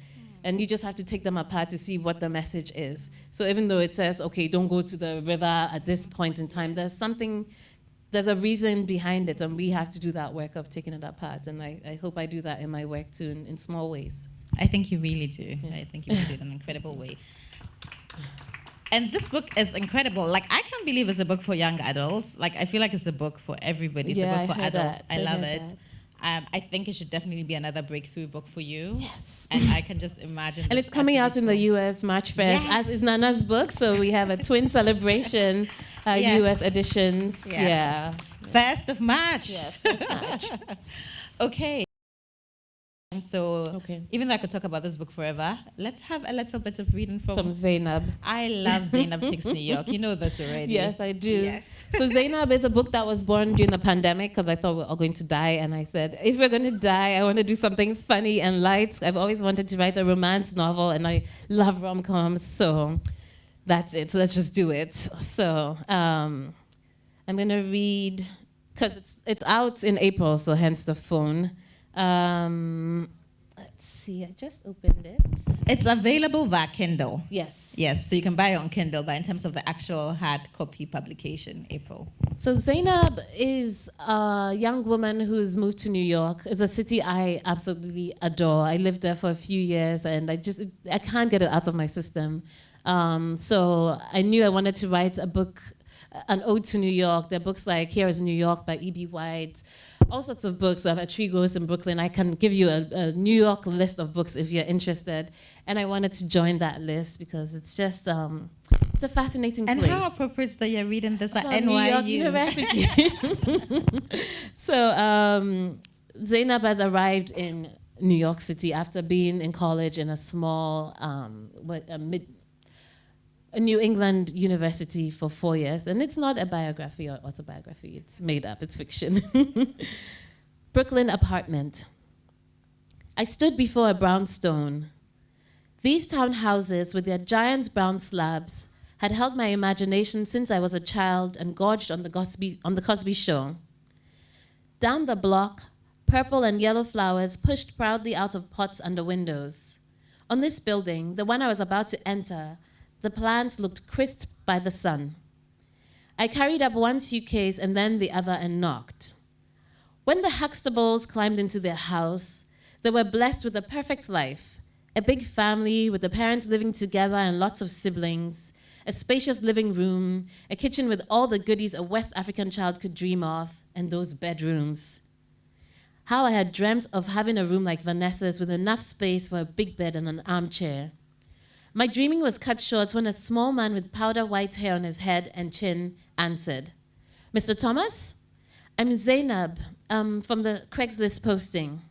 And you just have to take them apart to see what the message is. So even though it says, okay, don't go to the river at this point in time, there's a reason behind it, and we have to do that work of taking it apart. And I hope I do that in my work too, in small ways. I think you really do. Yeah. I think you really do it in an incredible way. And this book is incredible. Like, I can't believe it's a book for young adults. Like, I feel like it's a book for everybody. It's a book for adults. I love it. I think it should definitely be another breakthrough book for you. Yes. And I can just imagine. And it's coming out in the US March 1st, as is Nana's book. So we have a twin celebration, US editions. Yes. Yeah. 1st of March. Yes, 1st of March. Okay. And so, even though I could talk about this book forever, let's have a little bit of reading from Zainab. I love Zainab Takes New York. You know this already. Yes, I do. Yes. So Zainab is a book that was born during the pandemic because I thought we were all going to die. And I said, if we're going to die, I want to do something funny and light. I've always wanted to write a romance novel, and I love rom-coms. So that's it. So let's just do it. So I'm going to read, because it's out in April, so hence the phone. Let's see, I just opened it. It's available via Kindle. Yes. Yes, so you can buy it on Kindle, but in terms of the actual hard copy publication, April. So Zainab is a young woman who's moved to New York. It's a city I absolutely adore. I lived there for a few years, and I can't get it out of my system. So I knew I wanted to write a book, an ode to New York. There are books like Here is New York by E.B. White, all sorts of books. A Tree Grows in Brooklyn. I can give you a New York list of books if you're interested. And I wanted to join that list because it's just, it's a fascinating place. And how appropriate that you're reading this at NYU. New York University. So Zainab has arrived in New York City after being in college in a small, a New England university for 4 years. And it's not a biography or autobiography. It's made up. It's fiction. Brooklyn apartment. I stood before a brownstone. These townhouses with their giant brown slabs had held my imagination since I was a child and gorged on the Cosby Show. Down the block, purple and yellow flowers pushed proudly out of pots under windows. On this building, the one I was about to enter, the plants looked crisped by the sun. I carried up one suitcase and then the other and knocked. When the Huxtables climbed into their house, they were blessed with a perfect life, a big family with the parents living together and lots of siblings, a spacious living room, a kitchen with all the goodies a West African child could dream of, and those bedrooms. How I had dreamt of having a room like Vanessa's with enough space for a big bed and an armchair. My dreaming was cut short when a small man with powder white hair on his head and chin answered. Mr. Thomas? I'm Zainab, from the Craigslist posting.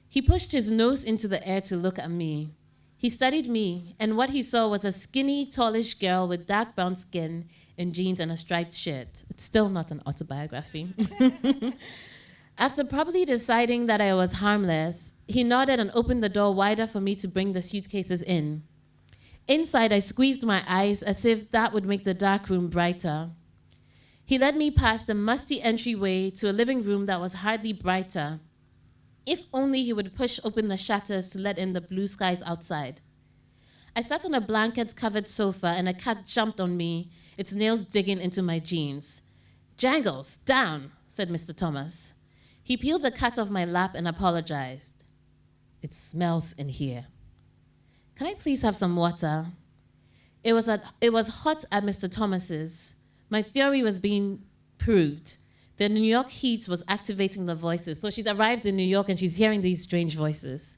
He pushed his nose into the air to look at me. He studied me, and what he saw was a skinny, tallish girl with dark brown skin in jeans and a striped shirt. It's still not an autobiography. After probably deciding that I was harmless, he nodded and opened the door wider for me to bring the suitcases in. Inside, I squeezed my eyes as if that would make the dark room brighter. He led me past a musty entryway to a living room that was hardly brighter. If only he would push open the shutters to let in the blue skies outside. I sat on a blanket-covered sofa and a cat jumped on me, its nails digging into my jeans. Jangles, down, said Mr. Thomas. He peeled the cat off my lap and apologized. It smells in here. Can I please have some water? It was hot at Mr. Thomas's. My theory was being proved. The New York heat was activating the voices. So she's arrived in New York and she's hearing these strange voices.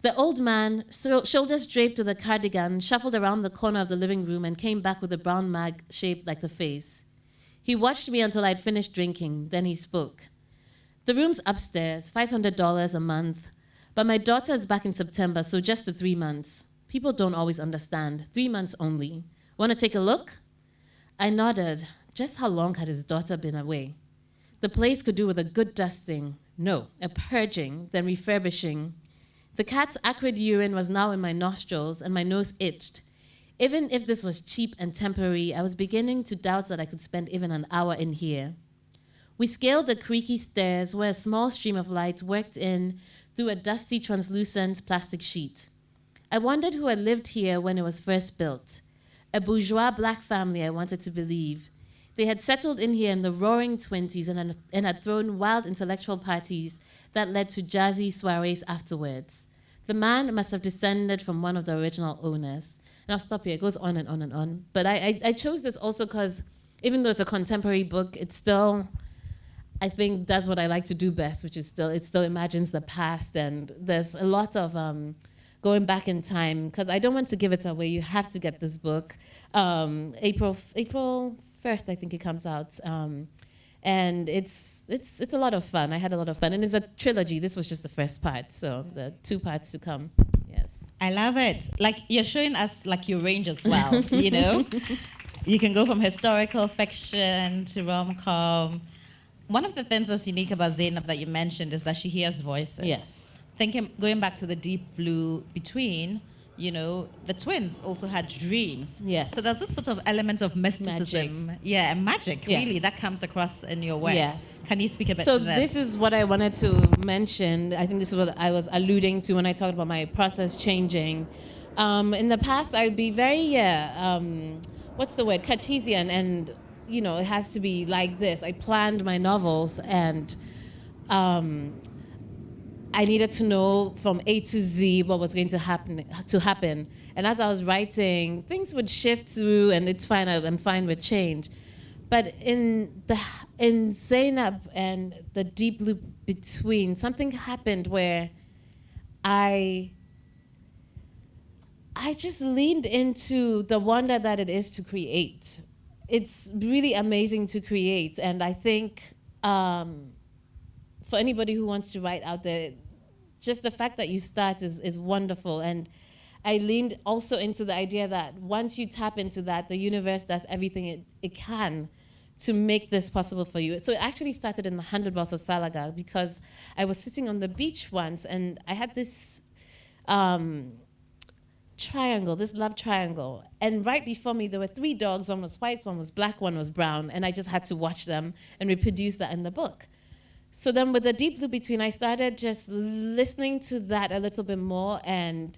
The old man, shoulders draped with a cardigan, shuffled around the corner of the living room and came back with a brown mug shaped like the face. He watched me until I'd finished drinking. Then he spoke. The room's upstairs, $500 a month. But my daughter is back in September, so just the 3 months. People don't always understand. 3 months only. Want to take a look? I nodded. Just how long had his daughter been away? The place could do with a good dusting. No, a purging, then refurbishing. The cat's acrid urine was now in my nostrils, and my nose itched. Even if this was cheap and temporary, I was beginning to doubt that I could spend even an hour in here. We scaled the creaky stairs where a small stream of light worked in through a dusty, translucent plastic sheet. I wondered who had lived here when it was first built. A bourgeois black family, I wanted to believe. They had settled in here in the roaring 20s and had thrown wild intellectual parties that led to jazzy soirees afterwards. The man must have descended from one of the original owners. And I'll stop here. It goes on and on and on. But I chose this also because even though it's a contemporary book, it still, I think, does what I like to do best, which is it still imagines the past. And there's a lot of going back in time, because I don't want to give it away. You have to get this book. April 1st, I think it comes out. And it's a lot of fun. I had a lot of fun. And it's a trilogy. This was just the first part, so the 2 parts to come. Yes. I love it. Like, you're showing us like your range as well, you know? You can go from historical fiction to rom-com. One of the things that's unique about Zainab that you mentioned is that she hears voices. Yes. Going back to the deep blue between, you know, the twins also had dreams. Yes. So there's this sort of element of mysticism. Yeah, and magic, really, Yes. that comes across in your work. Yes. Can you speak a bit So to that? this is what I wanted to mention. I think this is what I was alluding to when I talked about my process changing. In the past, I'd be very, what's the word, Cartesian, and, you know, it has to be like this. I planned my novels, and I needed to know from A to Z what was going to happen. And as I was writing, things would shift through, and it's fine. I'm fine with change. But in Zainab and the deep blue between, something happened where I just leaned into the wonder that it is to create. It's really amazing to create, and I think for anybody who wants to write out there, just the fact that you start is wonderful. And I leaned also into the idea that once you tap into that, the universe does everything it can to make this possible for you. So it actually started in the 100 Balls of Salaga, because I was sitting on the beach once, and I had this triangle, this love triangle. And right before me, there were 3 dogs. One was white, one was black, one was brown. And I just had to watch them and reproduce that in the book. So then with the deep blue between, I started just listening to that a little bit more, and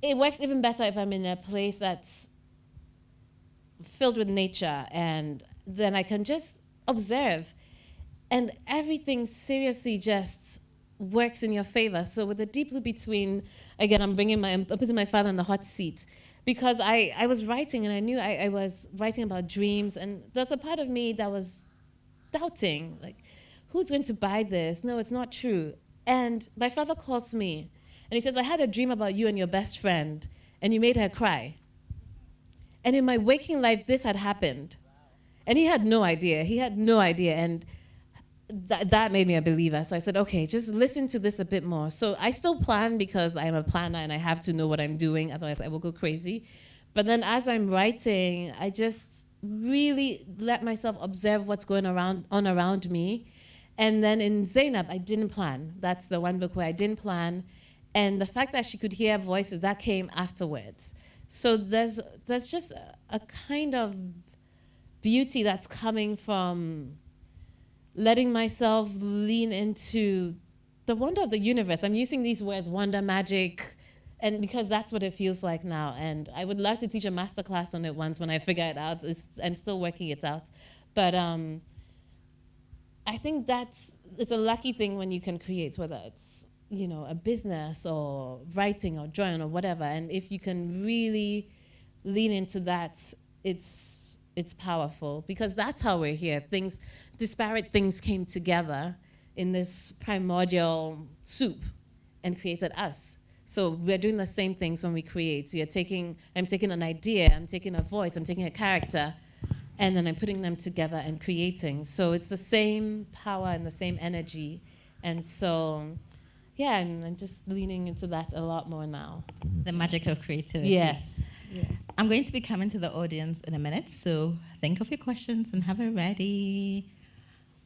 it works even better if I'm in a place that's filled with nature, and then I can just observe, and everything seriously just works in your favor. So with the deep blue between, again, I'm putting my father in the hot seat, because I was writing, and I knew I was writing about dreams, and there's a part of me that was doubting, like, who's going to buy this? No, it's not true. And my father calls me, and he says, I had a dream about you and your best friend, and you made her cry. And in my waking life, this had happened. And he had no idea. And that made me a believer. So I said, okay, just listen to this a bit more. So I still plan, because I am a planner and I have to know what I'm doing, otherwise I will go crazy. But then as I'm writing, I just really let myself observe what's going on around me. And then in Zainab, I didn't plan. That's the one book where I didn't plan. And the fact that she could hear voices, that came afterwards. So there's just a kind of beauty that's coming from letting myself lean into the wonder of the universe. I'm using these words, wonder, magic, and because that's what it feels like now. And I would love to teach a masterclass on it once when I figure it out. I'm still working it out. But I think it's a lucky thing when you can create, whether it's, you know, a business or writing or drawing or whatever. And if you can really lean into that, it's powerful, because that's how we're here. Disparate things came together in this primordial soup and created us. So we're doing the same things when we create. So I'm taking an idea, I'm taking a voice, I'm taking a character, and then I'm putting them together and creating. So it's the same power and the same energy. And so, yeah, I'm just leaning into that a lot more now. The magic of creativity. Yes. I'm going to be coming to the audience in a minute, so think of your questions and have it ready.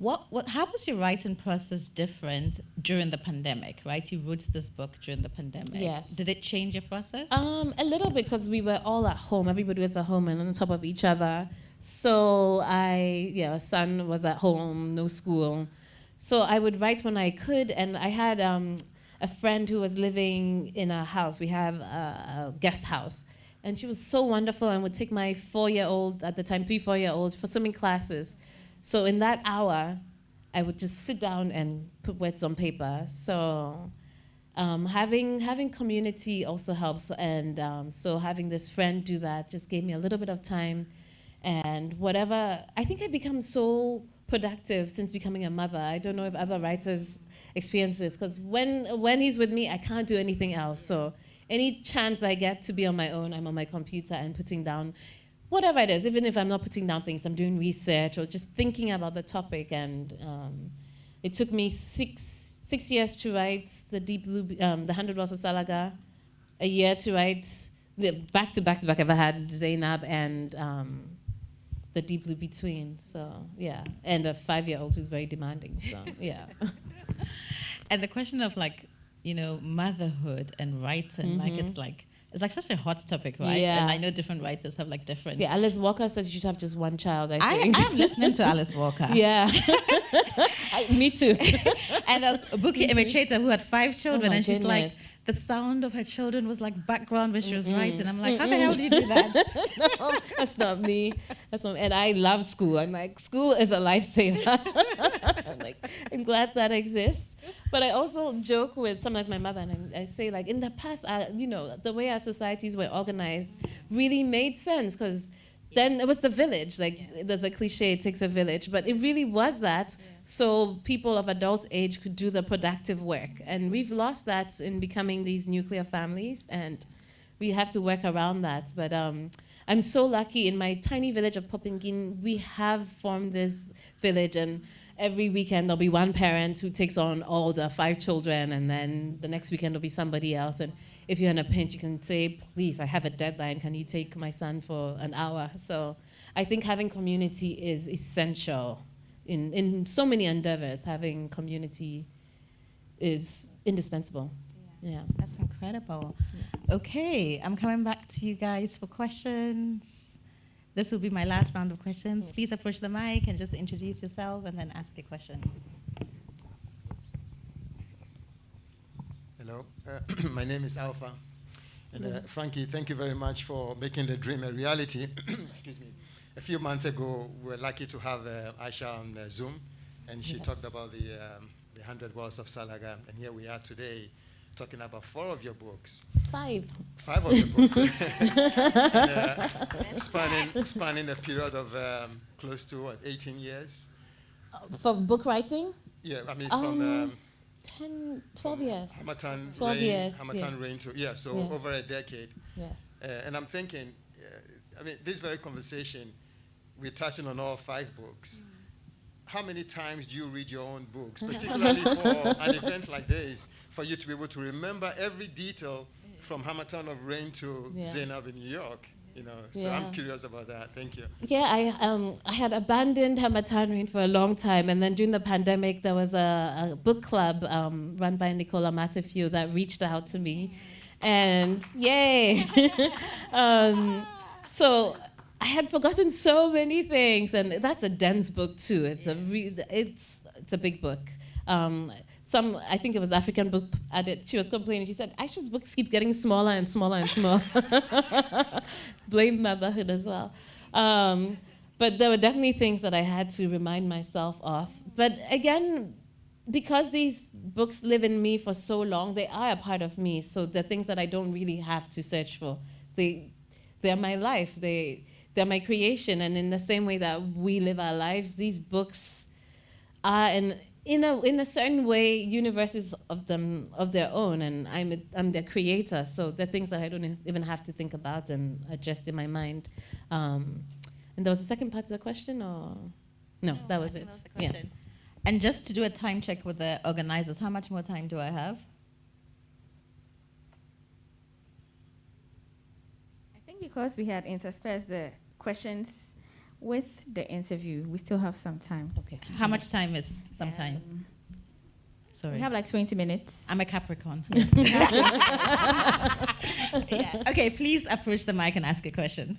How was your writing process different during the pandemic, right? You wrote this book during the pandemic. Yes. Did it change your process? A little bit, because we were all at home. Everybody was at home and on top of each other. So son was at home, no school. So I would write when I could, and I had a friend who was living in our house. We have a guest house. And she was so wonderful and would take my 4-year-old, at the time 3-4-year-old, for swimming classes. So in that hour, I would just sit down and put words on paper. So having community also helps. And so having this friend do that just gave me a little bit of time. And whatever, I think I've become so productive since becoming a mother. I don't know if other writers experience this, because when he's with me, I can't do anything else. So any chance I get to be on my own, I'm on my computer and putting down whatever it is. Even if I'm not putting down things, I'm doing research or just thinking about the topic. And it took me six years to write the Deep Blue, the 100 Wells of Salaga, a year to write the back-to-back I've ever had Zainab and the Deep Blue Between. So yeah, and a 5-year-old who's very demanding. So yeah. And the question of motherhood and writing, it's like such a hot topic, right? Yeah. And I know different writers have different. Yeah, Alice Walker says you should have just one child, I think. I am listening to Alice Walker. Yeah. Me too. And there's Buki Emecheta who had 5 children, and she's goodness. like, the sound of her children was like background when she was writing. I'm like, how the hell do you do that? No, that's not me. And I love school. I'm like, school is a lifesaver. I'm glad that exists. But I also joke with sometimes my mother, and I say, in the past, the way our societies were organized really made sense, because then it was the village. There's a cliche, it takes a village, but it really was that. Yeah. So people of adult age could do the productive work. And we've lost that in becoming these nuclear families, and we have to work around that. But I'm so lucky. In my tiny village of Popengin, we have formed this village, and every weekend there'll be one parent who takes on all the 5 children, and then the next weekend there'll be somebody else. And if you're in a pinch, you can say, please, I have a deadline. Can you take my son for an hour? So I think having community is essential. In so many endeavors, having community is indispensable. Yeah. That's incredible. Yeah. Okay, I'm coming back to you guys for questions. This will be my last round of questions. Yeah. Please approach the mic and just introduce yourself and then ask a question. Hello, my name is Alpha. And Frankie, thank you very much for making the dream a reality. Excuse me. A few months ago, we were lucky to have Ayesha on Zoom, and she talked about the 100 Wells of Salaga. And here we are today talking about 4 of your books. 5. 5 of your books. And, spanning a period of close to 18 years. For book writing? Yeah, I mean from 12 years. Hamatan 12 Rain, years. Hamatan Rain to over a decade. Yes. And I'm thinking, this very conversation, we're touching on all 5 books. How many times do you read your own books, particularly for an event like this, for you to be able to remember every detail from Hamatan of Rain to Zainab in New York? So I'm curious about that. Thank you. Yeah, I had abandoned Hamatan Rain for a long time, and then during the pandemic, there was a book club run by Nicola Matthew that reached out to me, and yay! So I had forgotten so many things, and that's a dense book too. It's a big book. I think it was African Book Addict, she was complaining. She said, Aisha's books keep getting smaller and smaller and smaller. Blame motherhood as well. But there were definitely things that I had to remind myself of. But again, because these books live in me for so long, they are a part of me. So they're things that I don't really have to search for. They're my life. They're my creation. And in the same way that we live our lives, these books are in a certain way, universes of their own, and I'm their creator. So they're things that I don't even have to think about and adjust in my mind. And there was a second part to the question, or no? That was it. That was the question. Yeah. And just to do a time check with the organizers, how much more time do I have? because we had interspersed the questions with the interview, we still have some time. Okay. How much time is some time? Sorry. We have like 20 minutes. I'm a Capricorn. Yeah. Okay, please approach the mic and ask a question.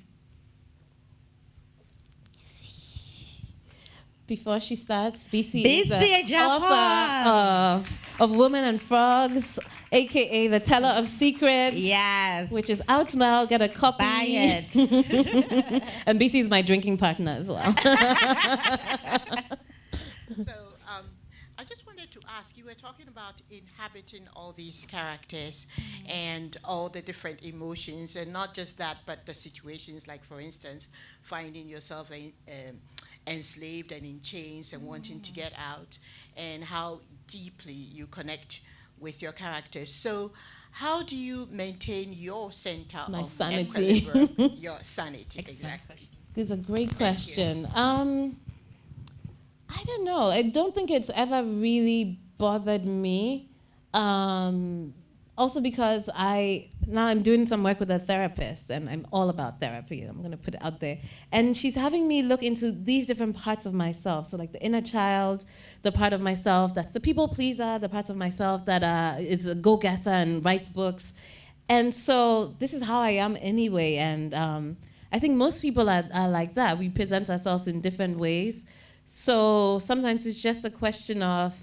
Before she starts, BC is BC the author of Women and Frogs, aka the Teller of Secrets. Yes. Which is out now. Get a copy. Buy it. And BC is my drinking partner as well. So I just wanted to ask, you were talking about inhabiting all these characters and all the different emotions, and not just that, but the situations, like for instance, finding yourself enslaved and in chains and wanting to get out, and how deeply you connect with your characters. So how do you maintain your center of sanity. equilibrium, your sanity? Exactly. This is a great question. I don't know. I don't think it's ever really bothered me. Also because now I'm doing some work with a therapist, and I'm all about therapy. I'm going to put it out there. And she's having me look into these different parts of myself. So like the inner child, the part of myself that's the people pleaser, the parts of myself that is a go-getter and writes books. And so this is how I am anyway. And I think most people are like that. We present ourselves in different ways. So sometimes it's just a question of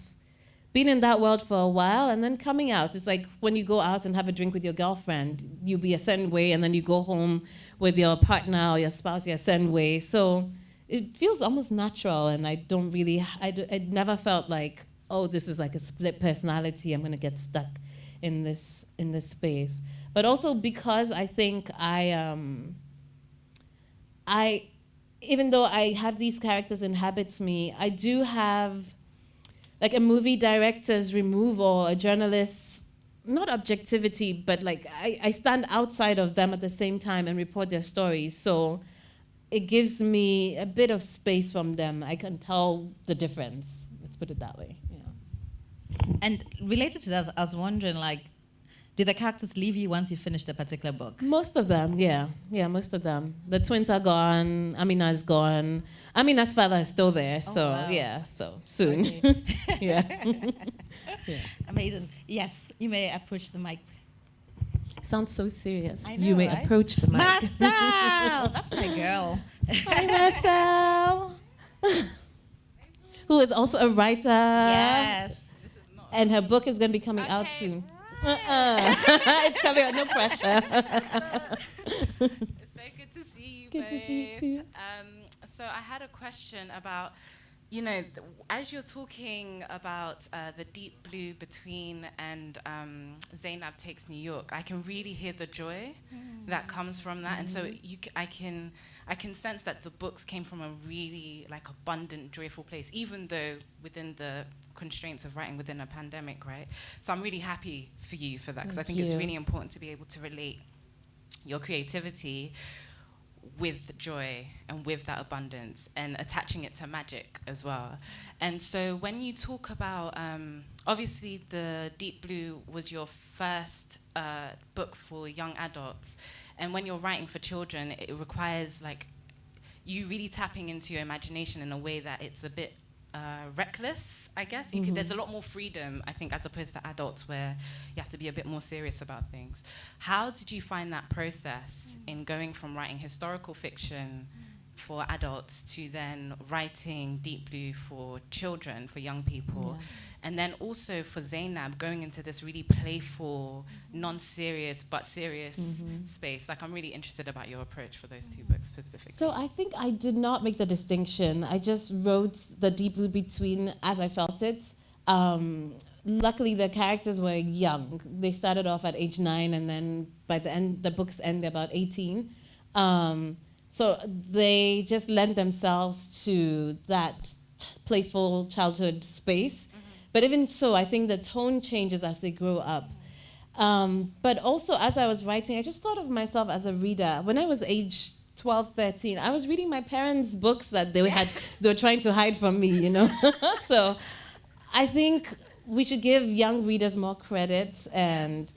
being in that world for a while and then coming out. It's like when you go out and have a drink with your girlfriend, you'll be a certain way, and then you go home with your partner or your spouse, you're a certain way. So it feels almost natural, and I never felt like, oh, this is like a split personality, I'm gonna get stuck in this space. But also because I think even though I have these characters inhabits me, I do have like a movie director's remove or a journalist's, not objectivity, but like I stand outside of them at the same time and report their stories. So it gives me a bit of space from them. I can tell the difference. Let's put it that way. Yeah. And related to that, I was wondering, like, do the characters leave you once you finish the particular book? Most of them, yeah. Yeah, most of them. The twins are gone. Amina's gone. Amina's father is still there, so wow. yeah, so soon. Okay. Yeah. Yeah. Amazing. Yes, you may approach the mic. Sounds so serious. I know, you may right? approach the mic. Marcel! That's my girl. Hi, Marcel. Who is also a writer. Yes. And her book is going to be coming out soon. It's coming out, no pressure. It's so good to see you, Good to see you too. So I had a question about, as you're talking about the deep blue between and Zainab Takes New York, I can really hear the joy that comes from that. And so I can sense that the books came from a really like abundant, joyful place, even though within the constraints of writing within a pandemic, right? So I'm really happy for you for that, because I think it's really important to be able to relate your creativity with joy and with that abundance and attaching it to magic as well. And so when you talk about, obviously the Deep Blue was your first book for young adults, and when you're writing for children, it requires like you really tapping into your imagination in a way that it's a bit reckless, I guess. There's a lot more freedom, I think, as opposed to adults where you have to be a bit more serious about things. How did you find that process in going from writing historical fiction for adults to then writing Deep Blue for children, for young people? Yeah. And then also for Zainab, going into this really playful, non-serious but serious space. Like, I'm really interested about your approach for those two books specifically. So I think I did not make the distinction. I just wrote the Deep Blue between as I felt it. Luckily, the characters were young. They started off at age 9, and then by the end, the books end about 18. So they just lend themselves to that playful childhood space. But even so, I think the tone changes as they grow up. But also, as I was writing, I just thought of myself as a reader. When I was age 12, 13, I was reading my parents' books that they were trying to hide from me, So I think we should give young readers more credit. And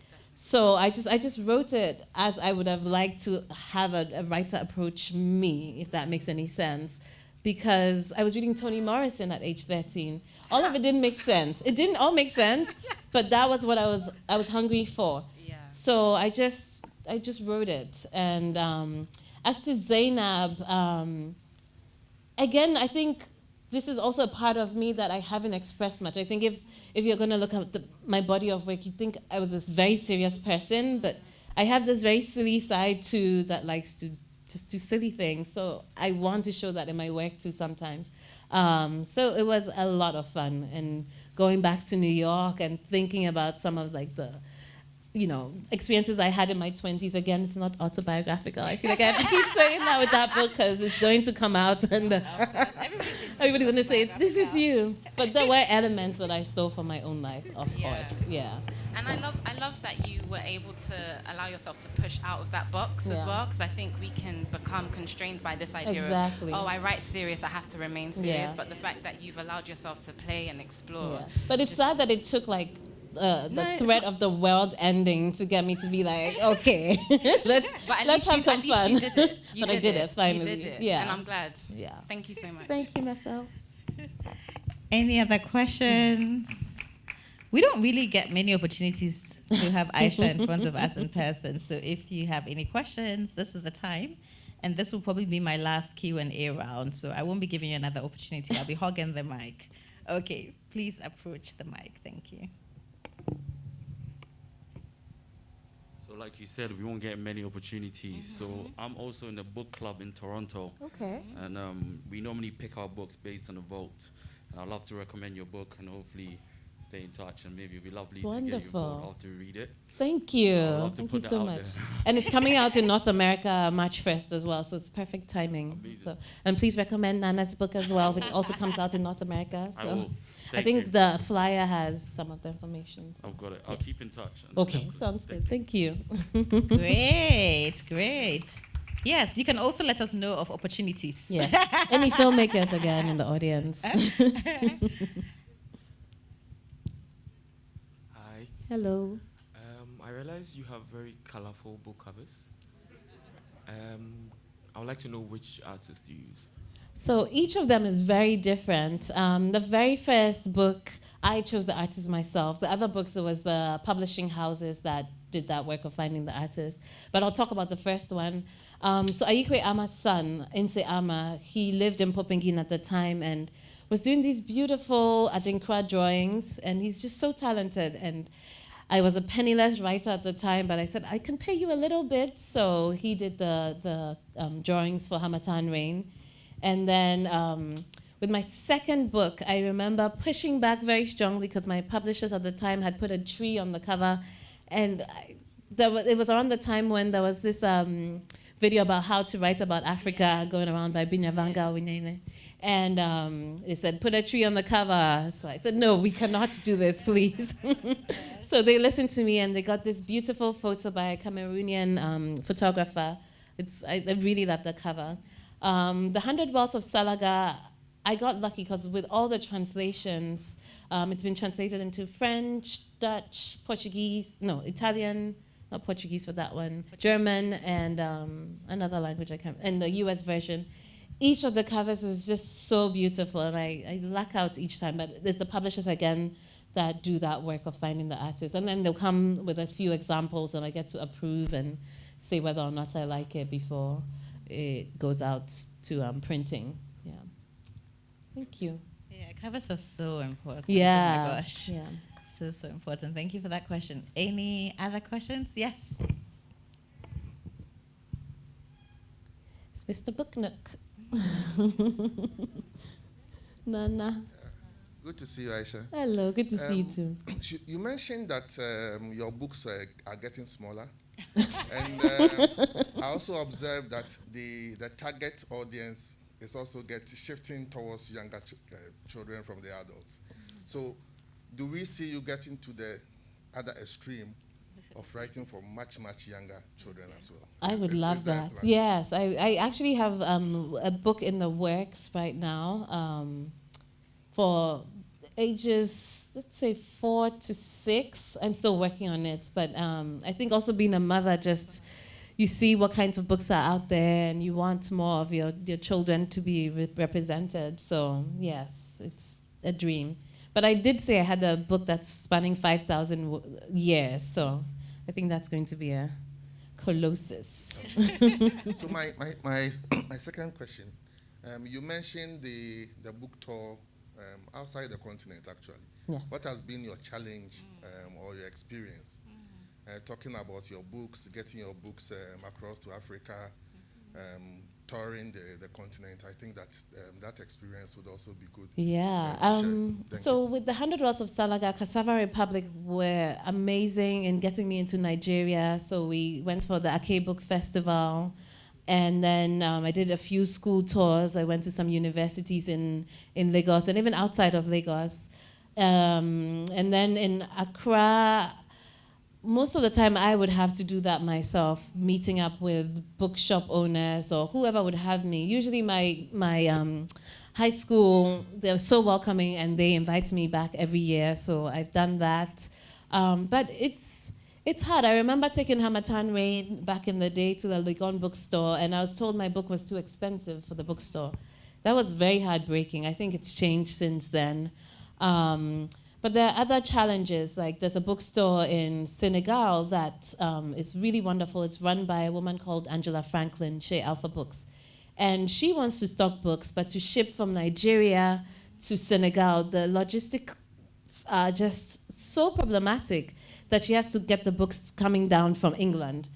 So I just wrote it as I would have liked to have a writer approach me, if that makes any sense. Because I was reading Toni Morrison at age 13. All of it didn't make sense. It didn't all make sense, but that was what I was hungry for. Yeah. So I just wrote it. And as to Zainab, again, I think this is also a part of me that I haven't expressed much. I think if you're going to look at my body of work, you think I was this very serious person, but I have this very silly side too that likes to just do silly things. So I want to show that in my work too sometimes. So it was a lot of fun, and going back to New York and thinking about some of like the experiences I had in my 20s. Again, it's not autobiographical. I feel like I have to keep saying that with that book because it's going to come out and everybody's going to say, this is you. But there were elements that I stole from my own life, of course. Yeah. And I love that you were able to allow yourself to push out of that box as well, because I think we can become constrained by this idea of, oh, I write serious, I have to remain serious. But the fact that you've allowed yourself to play and explore. Yeah. But it's sad that it took like the threat of the world ending to get me to be like, okay, let's have some fun. You did it. I did it finally. You did it. Yeah. And I'm glad. Yeah. Thank you so much. Thank you, Marcel. Any other questions? We don't really get many opportunities to have Ayesha in front of us in person. So if you have any questions, this is the time. And this will probably be my last Q&A round. So I won't be giving you another opportunity. I'll be hogging the mic. Okay, please approach the mic. Thank you. So like you said, we won't get many opportunities. So I'm also in the book club in Toronto. Okay. And we normally pick our books based on a vote. And I'd love to recommend your book and hopefully stay in touch. And maybe it'd be lovely to get your vote after we read it. Thank you. I'd love to Thank put you that so out much. there. And it's coming out in North America March 1st as well, so it's perfect timing. Amazing. So, and please recommend Nana's book as well, which also comes out in North America. So. I will. I think the flyer has some of the information. So. I've got it. I'll keep in touch. Okay, sounds good. Thank you. Great. Yes, you can also let us know of opportunities. Yes. Any filmmakers again in the audience? Hi. Hello. I realize you have very colorful book covers. I would like to know which artist you use. So each of them is very different. The very first book, I chose the artist myself. The other books, it was the publishing houses that did that work of finding the artist. But I'll talk about the first one. So Ayikwe Ama's son, Inse Ama, he lived in Popengine at the time and was doing these beautiful Adinkra drawings, and he's just so talented. And I was a penniless writer at the time, but I said, I can pay you a little bit. So he did the drawings for Hamatan Rain. And then with my second book, I remember pushing back very strongly because my publishers at the time had put a tree on the cover. And it was around the time when there was this video about how to write about Africa going around by Binyavanga Winene. And they said, put a tree on the cover. So I said, no, we cannot do this, please. So they listened to me, and they got this beautiful photo by a Cameroonian photographer. I really love the cover. The 100 Wells of Salaga, I got lucky because with all the translations, it's been translated into French, Dutch, Portuguese, Italian, not Portuguese for that one, German, and another language I can't, and the US version. Each of the covers is just so beautiful, and I luck out each time, but there's the publishers again that do that work of finding the artists. And then they'll come with a few examples, and I get to approve and say whether or not I like it before it goes out to printing. Yeah. Thank you. Yeah, covers are so important. Yeah. Oh my gosh. Yeah. So important. Thank you for that question. Any other questions? Yes. It's Mr. Booknook. Nana. Good to see you, Ayesha. Hello, good to see you too. You mentioned that your books are getting smaller. And I also observed that the target audience is also shifting towards younger children from the adults. So do we see you getting to the other extreme of writing for much, much younger children as well? I would love that. Yes, I actually have a book in the works right now ages, let's say 4 to 6. I'm still working on it, but I think also being a mother, just you see what kinds of books are out there, and you want more of your children to be represented. So yes, it's a dream. But I did say I had a book that's spanning 5,000 years, so I think that's going to be a colossus. So my my second question, you mentioned the book tour outside the continent, actually. Yes. What has been your challenge or your experience? Talking about your books, getting your books across to Africa, touring the continent. I think that that experience would also be good. Yeah. So with the 100 Wells of Salaga, Cassava Republic were amazing in getting me into Nigeria. So we went for the Ake Book Festival. And then I did a few school tours. I went to some universities in Lagos and even outside of Lagos. And then in Accra, most of the time I would have to do that myself, meeting up with bookshop owners or whoever would have me. Usually my high school, they're so welcoming and they invite me back every year, so I've done that. But it's hard. I remember taking Hamatan Rain back in the day to the Labone bookstore, and I was told my book was too expensive for the bookstore. That was very heartbreaking. I think it's changed since then. But there are other challenges, like there's a bookstore in Senegal that is really wonderful. It's run by a woman called Angela Franklin, Shea Alpha Books. And she wants to stock books, but to ship from Nigeria to Senegal, the logistics are just so problematic that she has to get the books coming down from England.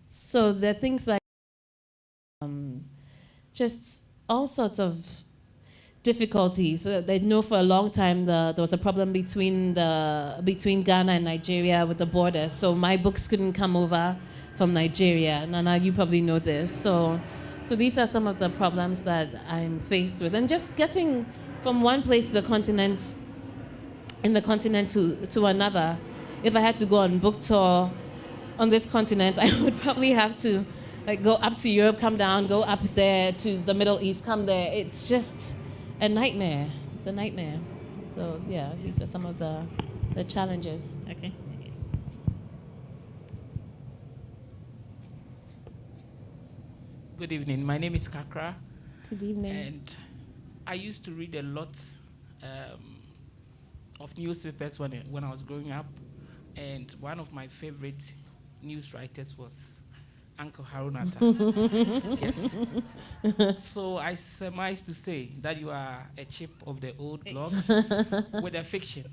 So there are things like just all sorts of difficulties. They know for a long time there was a problem between Ghana and Nigeria with the border. So my books couldn't come over from Nigeria. Nana, you probably know this. So these are some of the problems that I'm faced with. And just getting from one place to the continent, to another. If I had to go on book tour on this continent, I would probably have to go up to Europe, come down, go up there to the Middle East, come there. It's just a nightmare. It's a nightmare. So yeah, these are some of the challenges. Okay. Good evening. My name is Kakra. Good evening. And I used to read a lot of newspapers when I was growing up. And one of my favorite news writers was Uncle Harruna Attah. Yes. So I surmise to say that you are a chip of the old block with a fiction.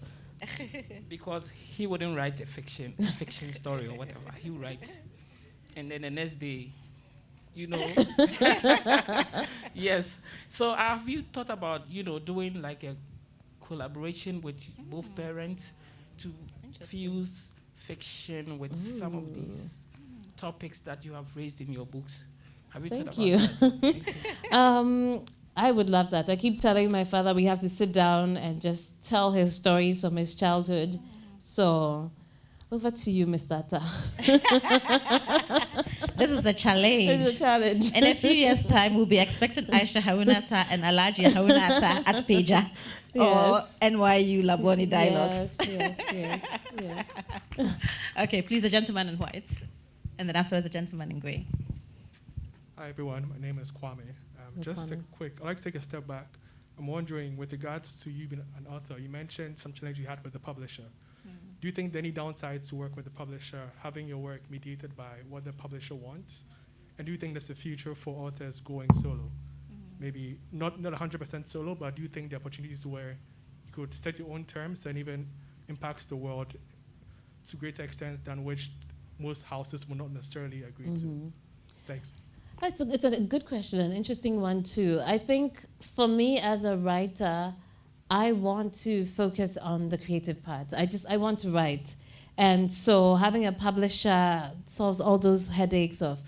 Because he wouldn't write a fiction story or whatever. He would write. And then the next day, you know. Yes. So have you thought about, doing like a collaboration with both parents to fuse fiction with some of these topics that you have raised in your books? Have you thought about that? Thank you. I would love that. I keep telling my father we have to sit down and just tell his stories from his childhood. So over to you, Mr. Attah. This is a challenge. It's a challenge. In a few years' time, we'll be expecting Ayesha Harruna Attah and Ayesha Harruna Attah at Pager or NYU Labone Dialogues. Yes. Okay, please, a gentleman in white. And then afterwards, a gentleman in grey. Hi, everyone. My name is Kwame. I'd like to take a step back. I'm wondering, with regards to you being an author, you mentioned some challenge you had with the publisher. Do you think there are any downsides to work with the publisher, having your work mediated by what the publisher wants? And do you think there's a future for authors going solo? Maybe not 100% solo, but do you think there are opportunities where you could set your own terms and even impacts the world to a greater extent than which most houses will not necessarily agree to? Thanks. It's a good question, an interesting one too. I think for me as a writer, I want to focus on the creative part. I want to write. And so having a publisher solves all those headaches of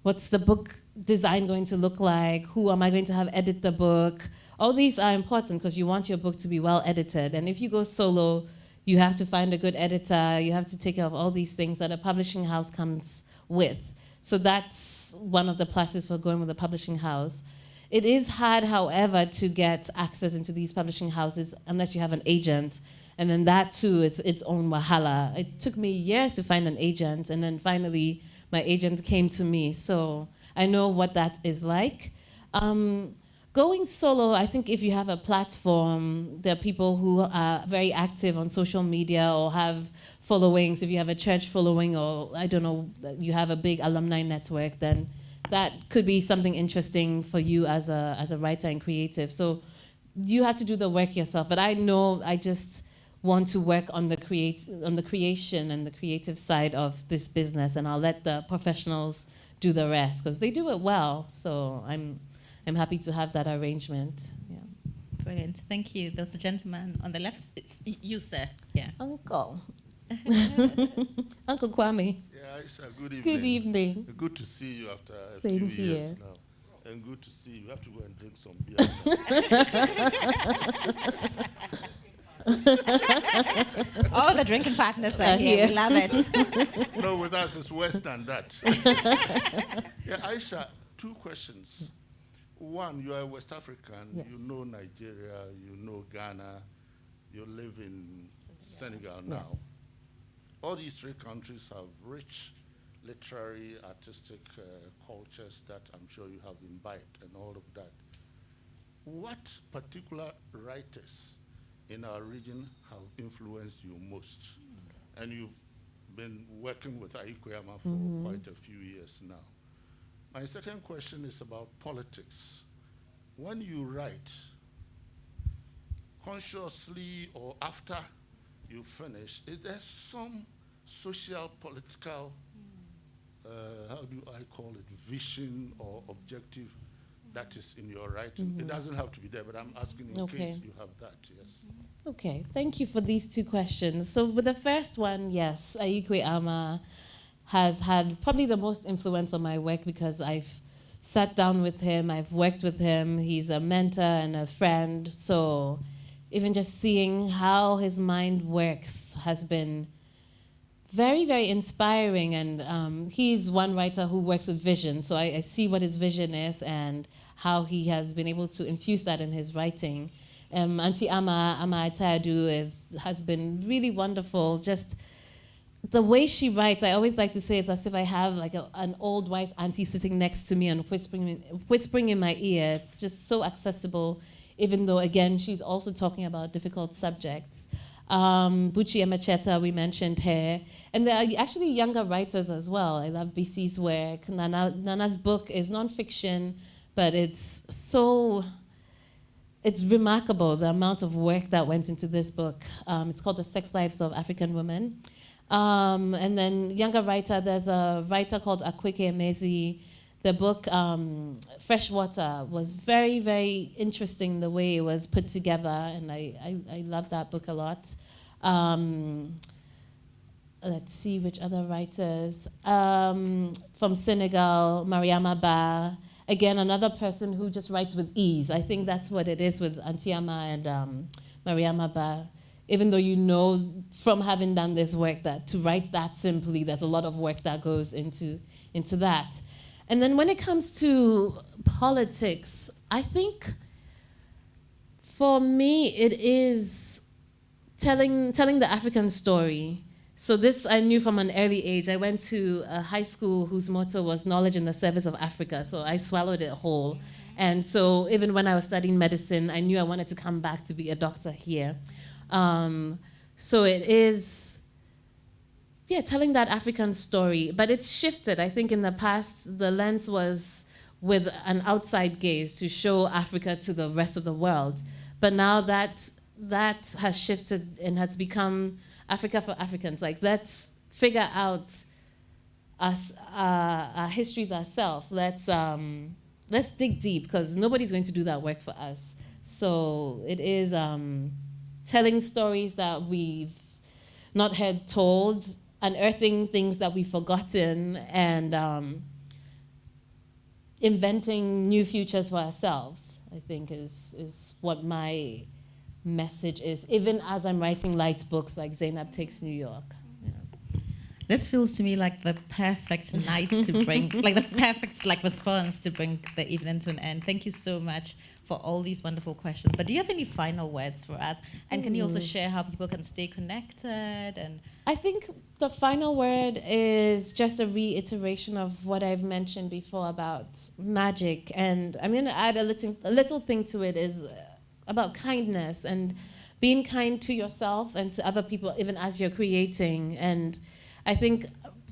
what's the book design going to look like, who am I going to have edit the book. All these are important because you want your book to be well edited. And if you go solo, you have to find a good editor, you have to take care of all these things that a publishing house comes with. So that's one of the pluses for going with a publishing house. It is hard, however, to get access into these publishing houses unless you have an agent. And then that too, it's its own wahala. It took me years to find an agent, and then finally my agent came to me. So I know what that is like. Going solo, I think if you have a platform, there are people who are very active on social media or have followings. If you have a church following, or I don't know, you have a big alumni network, then that could be something interesting for you as a writer and creative. So you have to do the work yourself. But I know I just want to work on the creation and the creative side of this business, and I'll let the professionals do the rest because they do it well. So I'm happy to have that arrangement. Yeah. Brilliant. Thank you. There's a gentleman on the left. It's you, sir. Yeah. Uncle. Uncle Kwame. Yeah, Aisha, good evening. Good evening. Good to see you after a Same few here. years now. And good to see you. You have to go and drink some beer. All the drinking partners are here. We love it. No, with us it's worse than that. Yeah, Aisha, two questions. One, you are West African. Yes. You know Nigeria. You know Ghana. You live in Senegal now. Yes. All these three countries have rich literary, artistic cultures that I'm sure you have imbibed and all of that. What particular writers in our region have influenced you most? And you've been working with Ayikuyama for quite a few years now. My second question is about politics. When you write, consciously or after you finish, is there some social, political, how do I call it, vision or objective that is in your writing? It doesn't have to be there, but I'm asking in case you have that, yes. Okay, thank you for these two questions. So with the first one, yes, Ayikuyama has had probably the most influence on my work because I've sat down with him, I've worked with him, he's a mentor and a friend. So even just seeing how his mind works has been very, very inspiring. And he's one writer who works with vision. So I see what his vision is and how he has been able to infuse that in his writing. Auntie Ama Atayadu has been really wonderful. Just the way she writes, I always like to say it's as if I have like an old wise auntie sitting next to me and whispering in my ear. It's just so accessible, even though, again, she's also talking about difficult subjects. Buchi Emecheta, we mentioned her. And there are actually younger writers as well. I love BC's work. Nana's book is nonfiction, but it's remarkable, the amount of work that went into this book. It's called The Sex Lives of African Women. And then younger writer, there's a writer called Akweke Emezi. The book, Freshwater, was very, very interesting the way it was put together, and I love that book a lot. Let's see which other writers. From Senegal, Mariama Ba. Again, another person who just writes with ease. I think that's what it is with Antiama and Mariama Ba. Even though you know from having done this work that to write that simply, there's a lot of work that goes into that. And then when it comes to politics, I think for me it is telling the African story. So this I knew from an early age. I went to a high school whose motto was knowledge in the service of Africa, so I swallowed it whole. And so even when I was studying medicine, I knew I wanted to come back to be a doctor here. So it is, telling that African story. But it's shifted. I think in the past, the lens was with an outside gaze to show Africa to the rest of the world. But now that has shifted and has become Africa for Africans. Like, let's figure out our histories ourselves. Let's dig deep, because nobody's going to do that work for us. So it is telling stories that we've not heard told, unearthing things that we've forgotten, and inventing new futures for ourselves, I think is what my message is, even as I'm writing light books like Zainab Takes New York. This feels to me like the perfect night to bring, like the perfect response to bring the evening to an end. Thank you so much for all these wonderful questions. But do you have any final words for us? And can you also share how people can stay connected? And I think the final word is just a reiteration of what I've mentioned before about magic. And I'm going to add a little thing to it, is about kindness and being kind to yourself and to other people, even as you're creating. And I think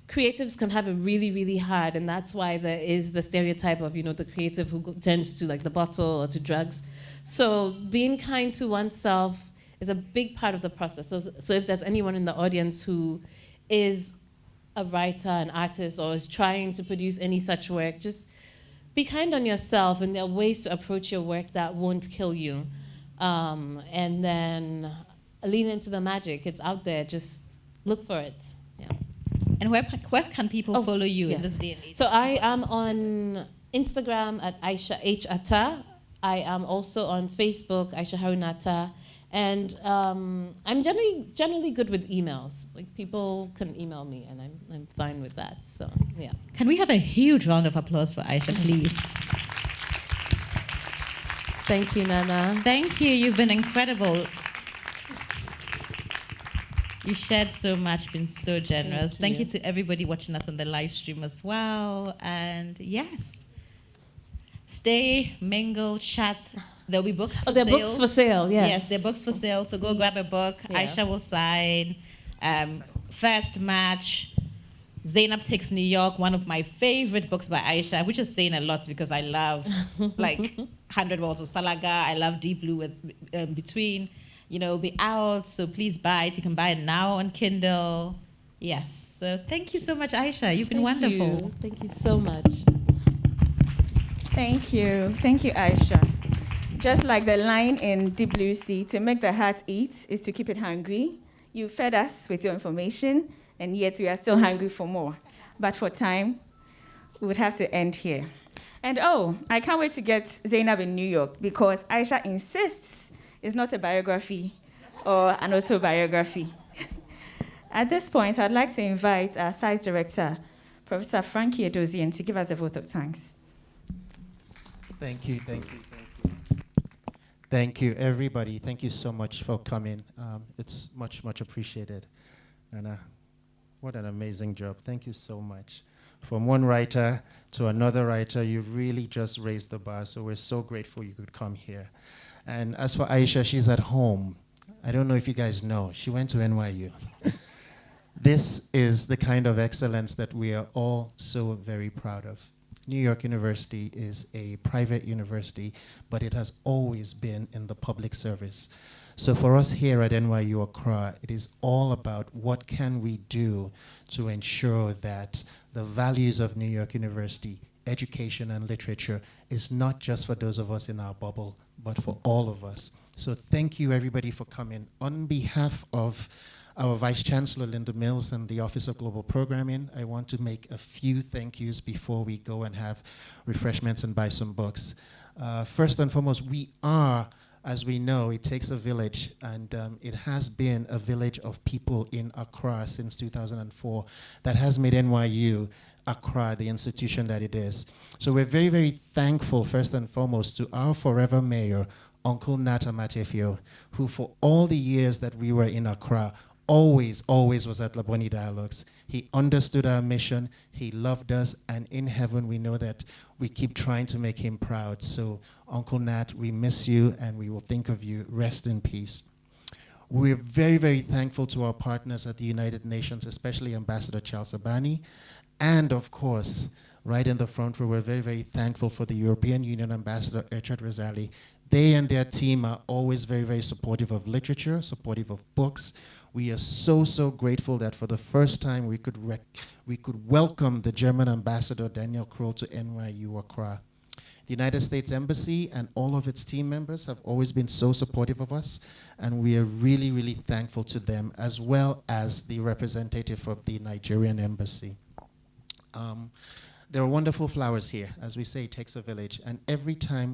creatives can have it really, really hard, and that's why there is the stereotype of, the creative who turns to the bottle or to drugs. So being kind to oneself is a big part of the process. So if there's anyone in the audience who is a writer, an artist, or is trying to produce any such work, just be kind on yourself, and there are ways to approach your work that won't kill you. And then lean into the magic. It's out there. Just look for it. Yeah. And where can people follow you in this day and age? So I am on Instagram at Ayesha H. Attah. I am also on Facebook, Ayesha Harruna Attah. And I'm generally good with emails. People can email me, and I'm fine with that. So yeah. Can we have a huge round of applause for Ayesha, please? Thank you, Nana. Thank you. You've been incredible. You shared so much, been so generous. Thank you to everybody watching us on the live stream as well. And yes, stay, mingle, chat. There'll be books for sale. There are books for sale, yes. Yes, there are books for sale. So go grab a book. Yeah. Ayesha will sign. First Match. Zainab Takes New York, one of my favorite books by Ayesha, which is saying a lot because I love 100 Walls of Salaga. I love Deep Blue with Between. Be out, so please buy it. You can buy it now on Kindle. Yes. So thank you so much, Ayesha. You've been wonderful. Thank you so much. Thank you. Thank you, Ayesha. Just like the line in Deep Blue Sea, to make the heart eat is to keep it hungry. You fed us with your information, and yet we are still hungry for more. But for time, we would have to end here. And I can't wait to get Zainab in New York, because Ayesha insists it's not a biography or an autobiography. At this point, I'd like to invite our science director, Professor Frankie Edozian, to give us a vote of thanks. Thank you. Thank you, everybody. Thank you so much for coming. It's much, much appreciated. And what an amazing job. Thank you so much. From one writer to another writer, you really just raised the bar, so we're so grateful you could come here. And as for Ayesha, she's at home. I don't know if you guys know, she went to NYU. This is the kind of excellence that we are all so very proud of. New York University is a private university, but it has always been in the public service. So for us here at NYU Accra, it is all about what can we do to ensure that the values of New York University, education and literature, is not just for those of us in our bubble, but for all of us. So thank you everybody for coming. On behalf of our Vice Chancellor, Linda Mills, and the Office of Global Programming, I want to make a few thank yous before we go and have refreshments and buy some books. First and foremost, we are, as we know, it takes a village, and it has been a village of people in Accra since 2004 that has made NYU Accra the institution that it is. So we're very, very thankful, first and foremost, to our forever mayor, Uncle Nat Amatefio, who for all the years that we were in Accra, always was at Labone Dialogues. He understood our mission, he loved us, and in heaven we know that we keep trying to make him proud. So Uncle Nat, we miss you and we will think of you. Rest in peace. We're very, very thankful to our partners at the United Nations, especially Ambassador Charles Abani. And of course, right in the front row, we're very, very thankful for the European Union Ambassador Echad Rezali. They and their team are always very, very supportive of literature, supportive of books. We are so, so grateful that for the first time we could welcome the German ambassador, Daniel Kroll, to NYU Accra. The United States Embassy and all of its team members have always been so supportive of us, and we are really, really thankful to them, as well as the representative of the Nigerian Embassy. There are wonderful flowers here. As we say, it takes a village, and every time